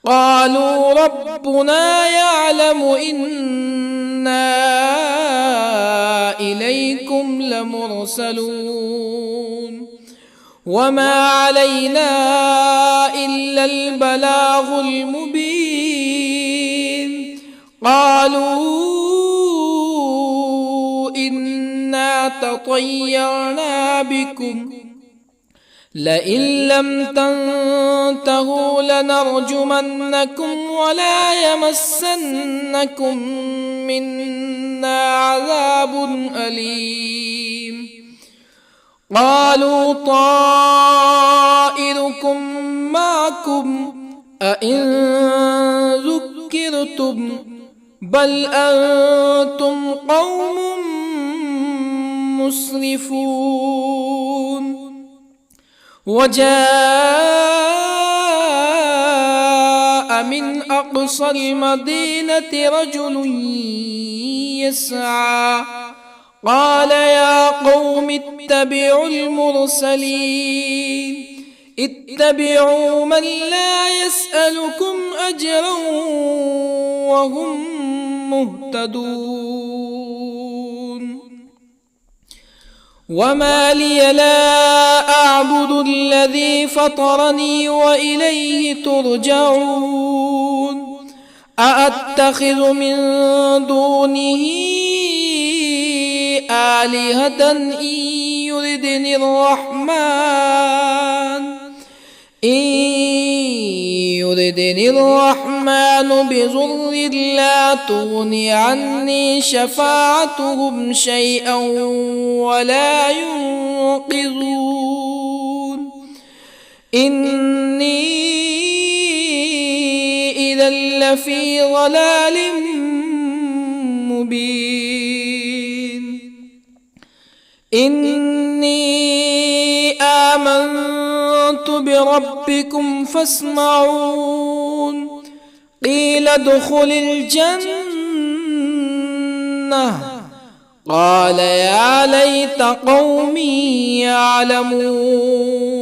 قالوا ربنا يعلم إنا إليكم لمرسلون وما علينا إلا البلاغ المبين قالوا إن تطيرنا بكم لئن لم تنتهوا لنرجمنكم ولا يمسنكم منا عذاب أليم قالوا طائركم معكم أئن ذكرتم بل أنتم قوم مسرفون وجاء من أقصى المدينة رجل يسعى قال يا قوم اتبعوا المرسلين اتبعوا من لا يسألكم أجرا وهم مهتدون وما لي لا أعبد الذي فطرني وإليه ترجعون أأتخذ من دونه آلهة إن يردني الرحمن بضر لا تغني عني شفاعتهم شيئا ولا ينقذون إني إذا لفي ضلال مبين إني آمنت بربكم فاسمعون قيل ادخل الجنة قال يا ليت قومي يعلمون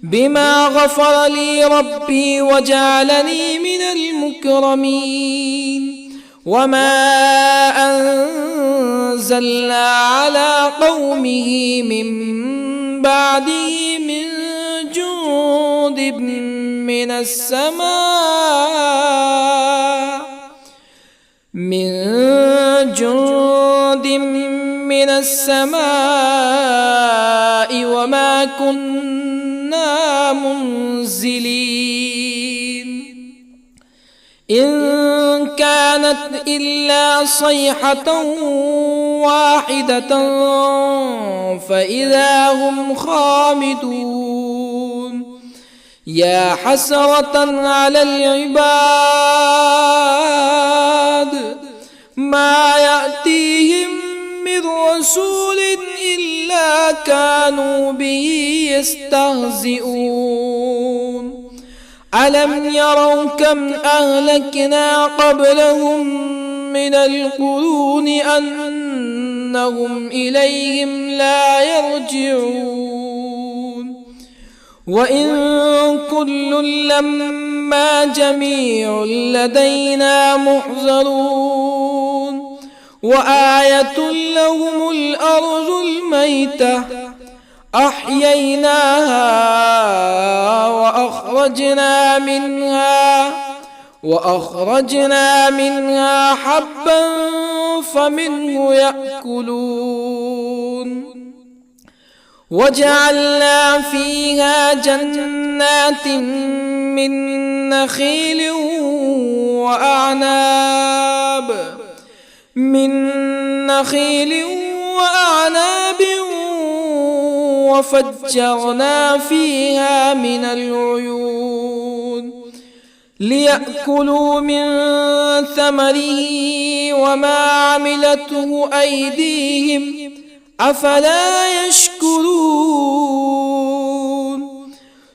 بما غفر لي ربي وجعلني من المكرمين وما أنزلنا على قومه من بعده من جند من السماء وما كنا منزلين إن كانت إلا صيحة واحدة فإذا هم خامدون يا حسرة على العباد ما يأتيهم من رسول إلا كانوا به يستهزئون ألم يروا كم أهلكنا قبلهم من القرون أنهم إليهم لا يرجعون وإن كل لما جميع لدينا محضرون وآية لهم الأرض الميتة أحييناها وأخرجنا منها حبا فمنه يأكلون وجعلنا فيها جنات من نخيل وأعناب وفجرنا فيها من العيون ليأكلوا من ثمره وما عملته أيديهم أفلا يشكرون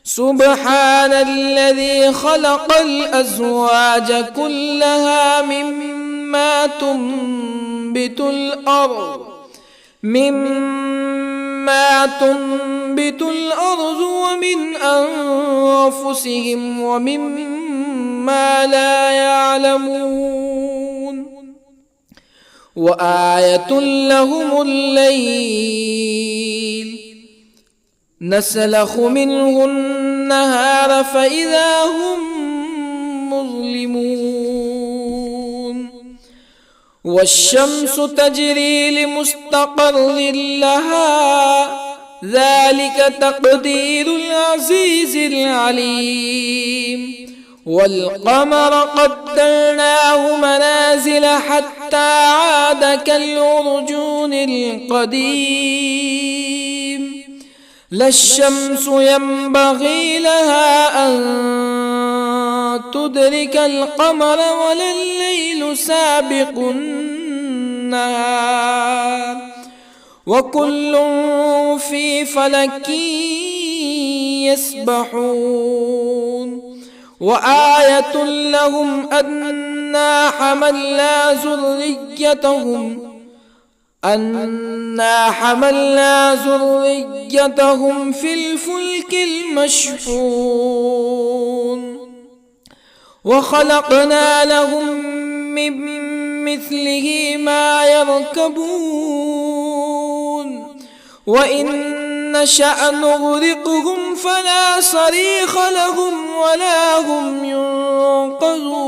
سبحان الذي خلق الأزواج كلها مما تنبت الأرض ومن أنفسهم ومما لا يعلمون وآية لهم الليل نسلخ منه النهار فإذا هم مظلمون والشمس تجري لمستقر لها ذلك تقدير العزيز العليم والقمر قدرناه منازل حتى عاد كالعرجون القديم لا الشمس ينبغي لها أن تدرك القمر ولا الليل سابق النهار وكل في فلك يسبحون وآية لهم أنا حملنا ذريتهم في الفلك المشحون وخلقنا لهم من مثله ما يركبون وإن نشأ نغرقهم فلا صريخ لهم ولا هم ينقذون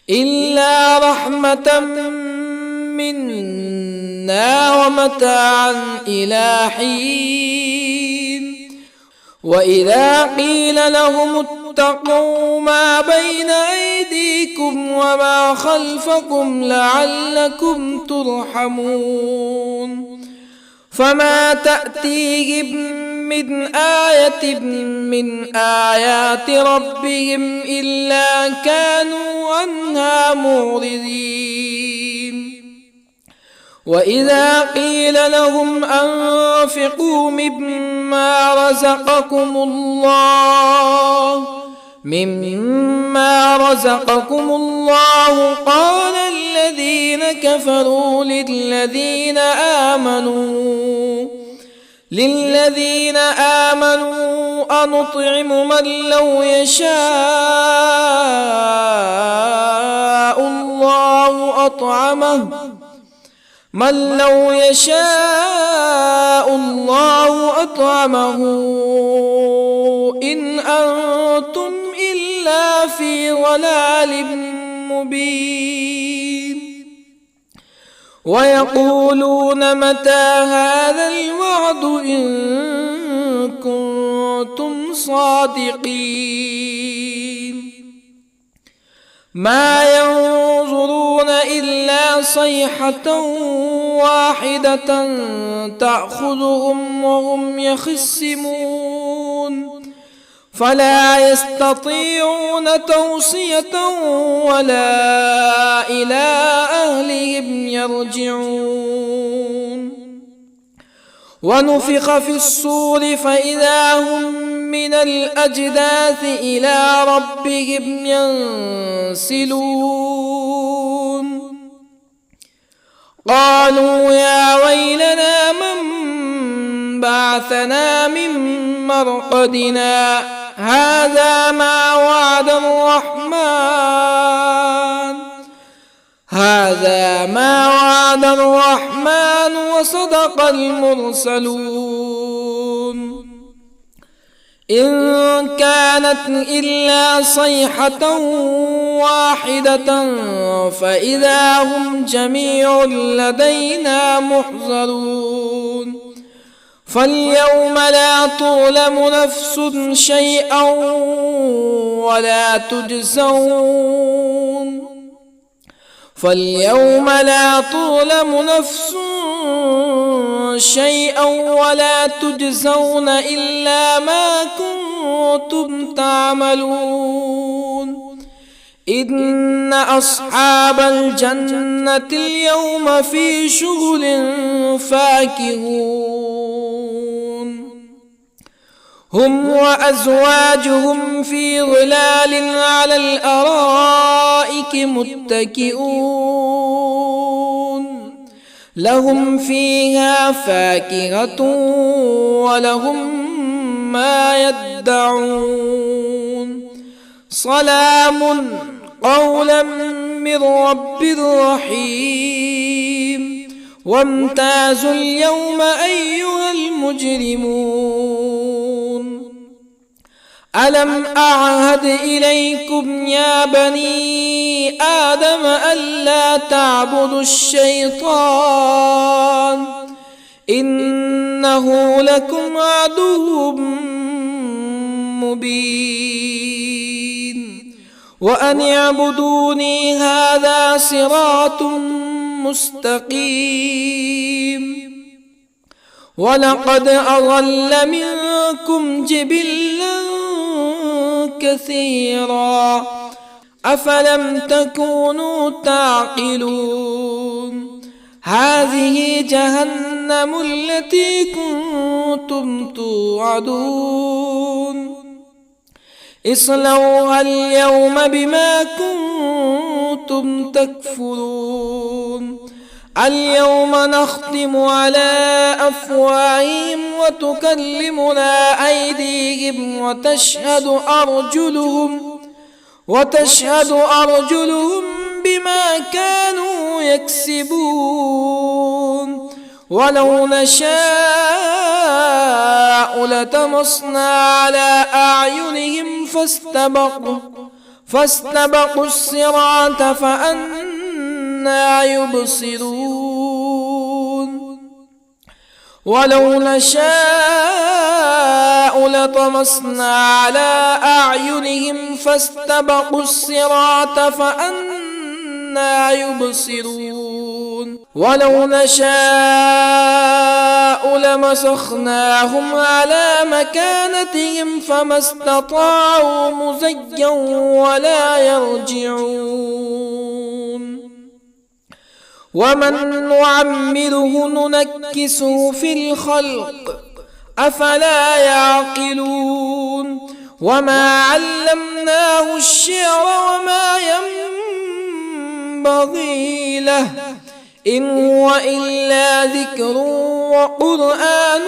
إلا رحمة منا ومتاعا إلى حين وإذا قيل لهم اتقوا ما بين أيديكم وما خلفكم لعلكم ترحمون فما تأتيهم من آية من آيات ربهم إلا كانوا عنها معرضين وإذا قيل لهم أنفقوا مما رزقكم الله قال الذين كفروا للذين آمنوا أنطعم من لو يشاء الله أطعمه إن أنتم إلا في ضلال مبين ويقولون متى هذا الوعد إن كنتم صادقين ما ينظرون إلا صيحة واحدة تأخذهم وهم يخصمون فلا يستطيعون توصية ولا إلى أهلهم يرجعون ونفخ في الصور فإذا هم من الأجداث إلى ربهم ينسلون قالوا يا ويلنا من بعثنا من مرقدنا هذا ما وعد الرحمن وصدق المرسلون إن كانت إلا صيحة واحدة فإذا هم جميع لدينا محضرون فاليوم لا تظلم نفس شيئا ولا تجزون إلا ما كنتم تعملون إن أصحاب الجنة اليوم في شغل فاكهون هم وأزواجهم في ظلال على الأرائك متكئون لهم فيها فاكهة ولهم ما يدعون سلام قولا من رب رحيم وامتازوا اليوم أيها المجرمون ألم أعهد إليكم يا بني آدم ألا تعبدوا الشيطان إنه لكم عدو مبين وأن اعبدوني هذا صراط مستقيم ولقد أضل منكم جبلا كثيرا أفلم تكونوا تعقلون هذه جهنم التي كنتم توعدون اصلوها اليوم بما كنتم تكفرون اليوم نختم على أفواههم وتكلمنا أيديهم وتشهد أرجلهم بما كانوا يكسبون ولو نشاء لطمسنا على أعينهم فاستبقوا الصراط فأنى يبصرون ولو نشاء لطمسنا على أعينهم فاستبقوا الصراط فأنى يبصرون ولو نشاء لمسخناهم على مكانتهم فما استطاعوا مزيا ولا يرجعون ومن نعمره ننكسه في الخلق أفلا يعقلون وما علمناه الشعر وما ينبغي له إن هو إلا ذكر وقرآن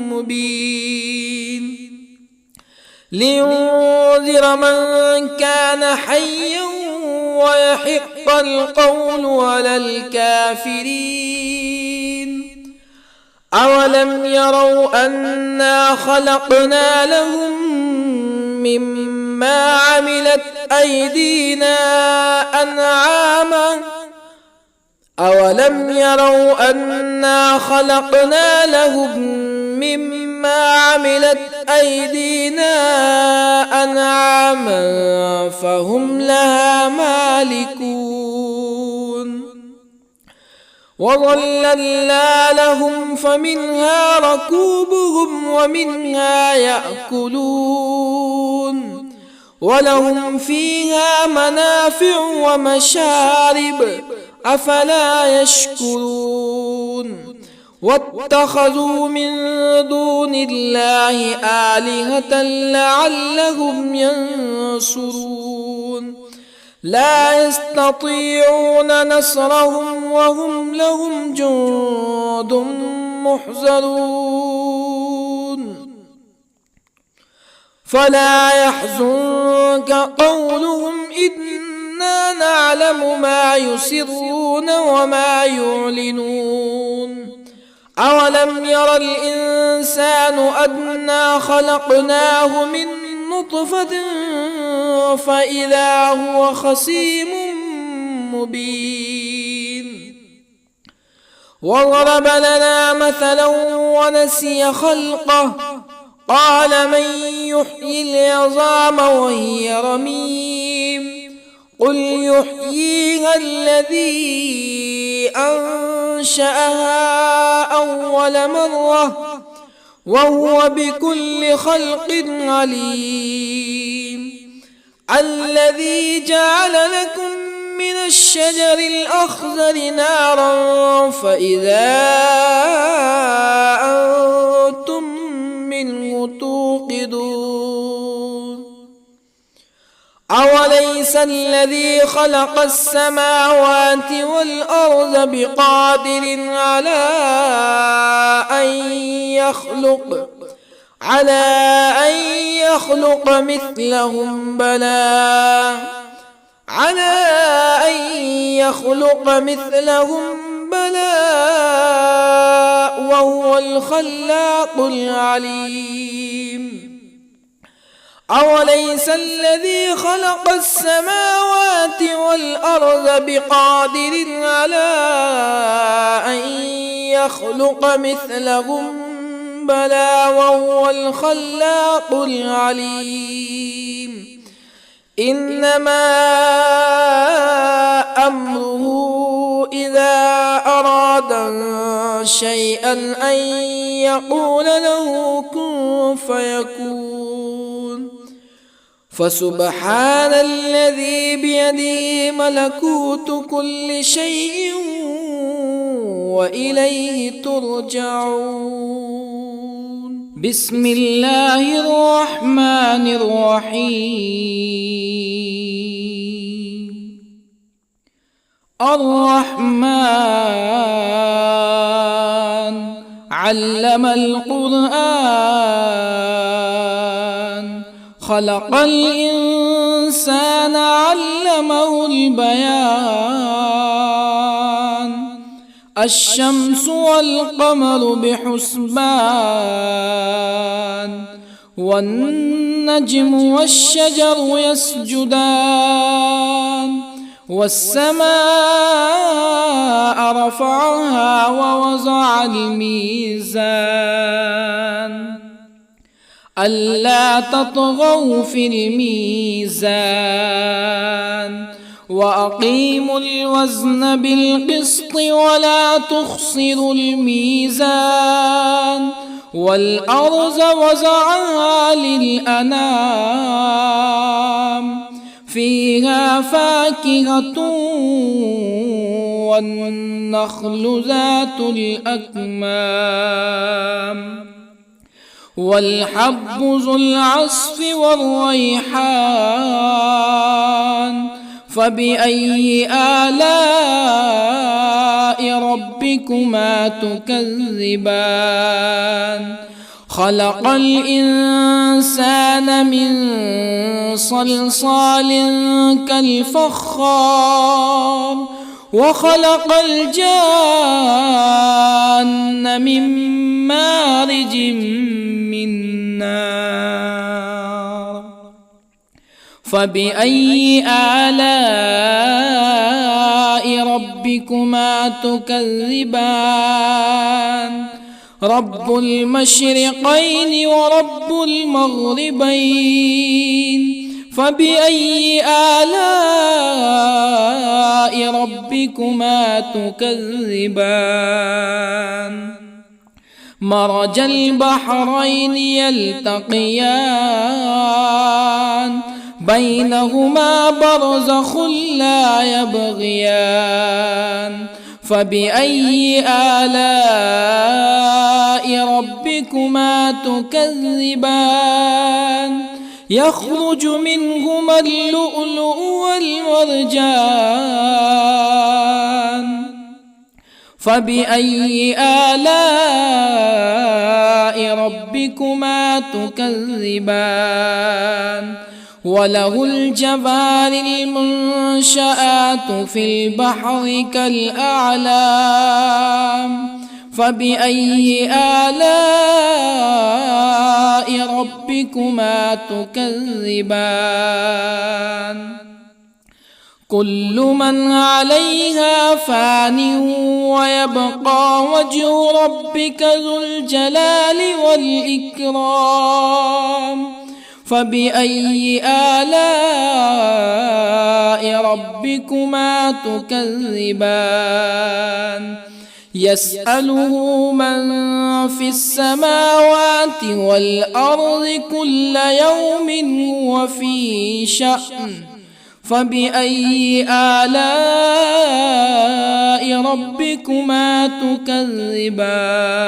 مبين لينذر من كان حيا ويحق القول على الكافرين أولم يروا أنا خلقنا لهم مما عملت أيدينا أنعاما أولم يروا أنا خلقنا لهم مما عملت أيدينا أنعاما فهم لها مالكون وظللنا لهم فمنها ركوبهم ومنها يأكلون ولهم فيها منافع ومشارب أفلا يشكرون واتخذوا من دون الله آلهة لعلهم ينصرون لا يستطيعون نصرهم وهم لهم جند محضرون فلا يحزنك قولهم إنا نعلم ما يسرون وما يعلنون أولم ير الإنسان أنا خلقناه من نطفة فإذا هو خصيم مبين وضرب لنا مثلا ونسي خلقه قال من يحيي العظام وهي رميم قل يحييها الذي أنشأها أول مرة وهو بكل خلق عليم الذي جعل لكم من الشجر الأخضر نارا فإذا أنتم منه توقدون أوليس الذي خلق السماوات والأرض بقادر على أن يخلق مثلهم بلى وهو الخلاق العليم أوليس الذي خلق السماوات والأرض بقادر على أن يخلق مثلهم بلى وهو الخلاق العليم إنما أمره إذا أراد شيئا أن يقول له كن فيكون فسبحان الذي بيده ملكوت كل شيء وإليه ترجعون. بسم الله الرحمن الرحيم. الرحمن علم القرآن خلق الإنسان علمه البيان الشمس والقمر بحسبان والنجم والشجر يسجدان والسماء رفعها ووضع الميزان ألا تطغوا في الميزان وأقيموا الوزن بالقسط ولا تخسروا الميزان والأرض وضعها للأنام فيها فاكهة والنخل ذات الأكمام والحب ذو العصف والريحان فبأي آلاء ربكما تكذبان خلق الإنسان من صلصال كالفخار وخلق الجان من مارج من نار فبأي آلاء ربكما تكذبان رب المشرقين ورب المغربين فبأي آلاء ربكما تكذبان مرج البحرين يلتقيان بينهما برزخ لا يبغيان فبأي آلاء ربكما تكذبان يخرج منهما اللؤلؤ والمرجان فبأي آلاء ربكما تكذبان وله الجوار المنشآت في البحر كالأعلام فبأي آلاء ربكما تكذبان كل من عليها فان ويبقى وجه ربك ذو الجلال والإكرام فبأي آلاء ربكما تكذبان يسأله من في السماوات والأرض كل يوم هو في شأن فبأي آلاء ربكما تكذبان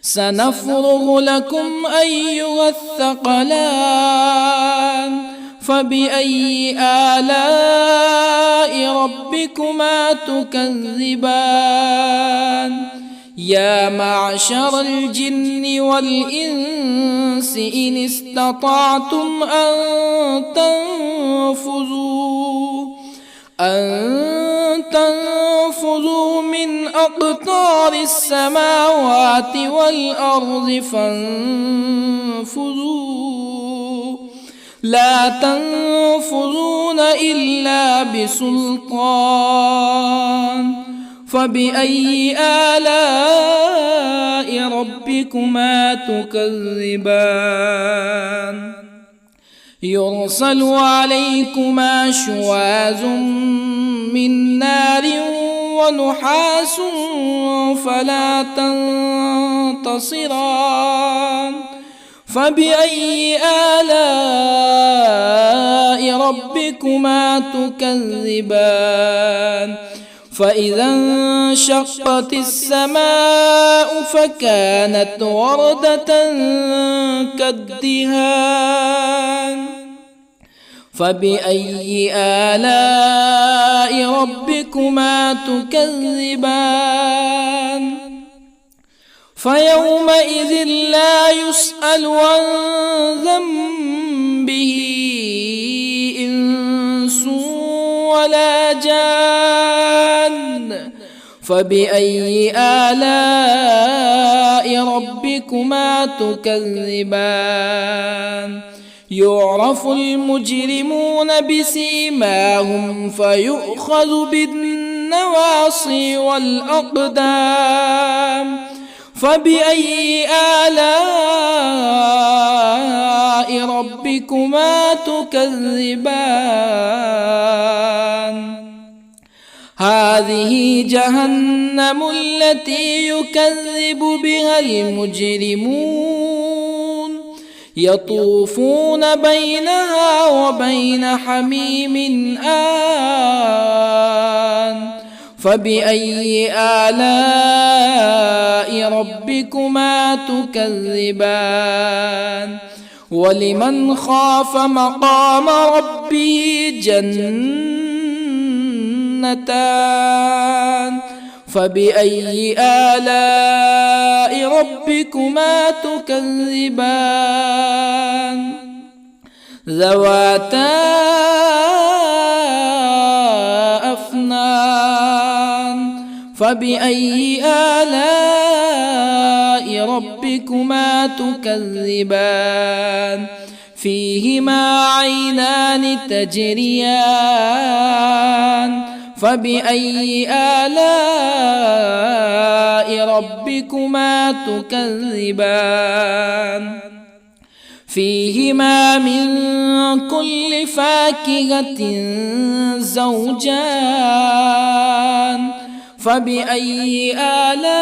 سنفرغ لكم أيها الثقلان فبأي آلاء ربكما تكذبان يا معشر الجن والإنس إن استطعتم أن تنفذوا من أقطار السماوات والأرض فانفذوا لا تنفذون إلا بسلطان فبأي آلاء ربكما تكذبان يرسل عليكما شواظ من نار ونحاس فلا تنتصران فبأي آلاء ربكما تكذبان فإذا انشقت السماء فكانت وردة كالدهان فبأي آلاء ربكما تكذبان فيومئذ لا يسأل عن ذنبه إنس ولا جان فبأي آلاء ربكما تكذبان يعرف المجرمون بسيماهم فيؤخذ بالنواصي والأقدام فبأي آلاء ربكما تكذبان هذه جهنم التي يكذب بها المجرمون يطوفون بينها وبين حميم آن فبأي آلاء ربكما تكذبان ولمن خاف مقام ربه جنتان فبأي آلاء ربكما تكذبان ذواتا أفنان فبأي آلاء ربكما تكذبان فيهما عينان تجريان فبأي آلاء ربكما تكذبان فيهما من كل فاكهة زوجان فبأي آلاء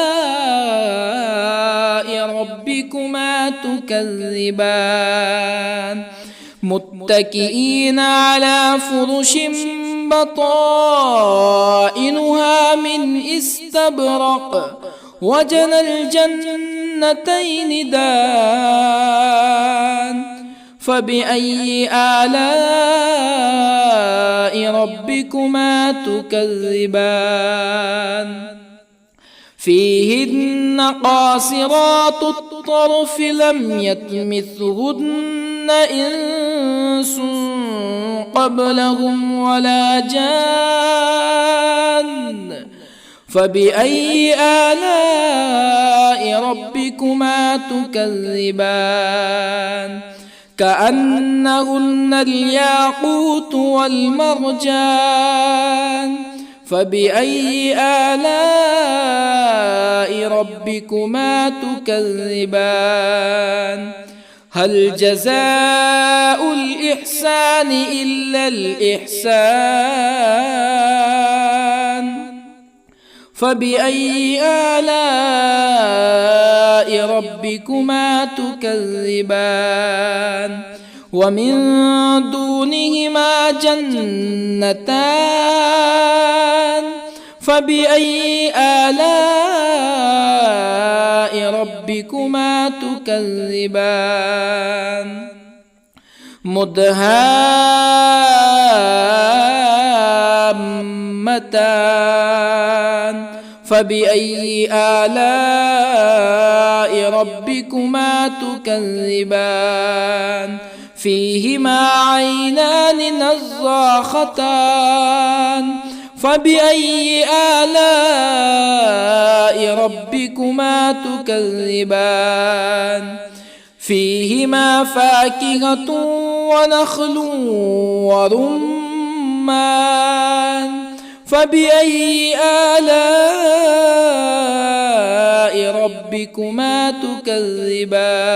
ربكما تكذبان متكئين على فرش بطائنها من استبرق وجنى الجنتين دان فبأي آلاء ربكما تكذبان فيهن قاصرات الطرف لم يطمثهن إنس قبلهم ولا جان فبأي آلاء ربكما تكذبان كأنهن الياقوت والمرجان فبأي آلاء ربكما تكذبان هل جزاء الإحسان إلا الإحسان فبأي آلاء ربكما تكذبان ومن دونهما جنتان فبأي آلاء ربكما تكذبان مدهامتان فبأي آلاء ربكما تكذبان فيهما عينان نضاختان فبأي آلاء ربكما تكذبان فيهما فاكهة ونخل ورمان فبأي آلاء ربكما تكذبان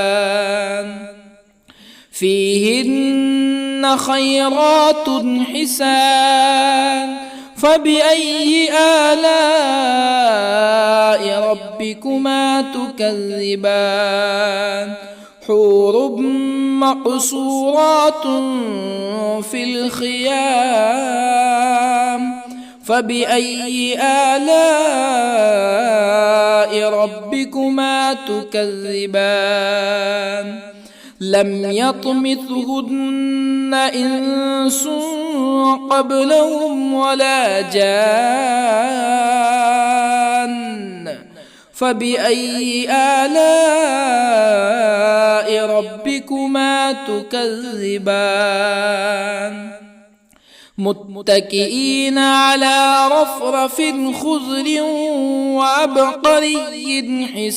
فيهن خيرات حسان فبأي آلاء ربكما تكذبان حور مقصورات في الخيام فبأي آلاء ربكما تكذبان لم يطمثهن إنس قبلهم ولا جان فبأي آلاء ربكما تكذبان متكئين على رفرف خضر وعبقري حسان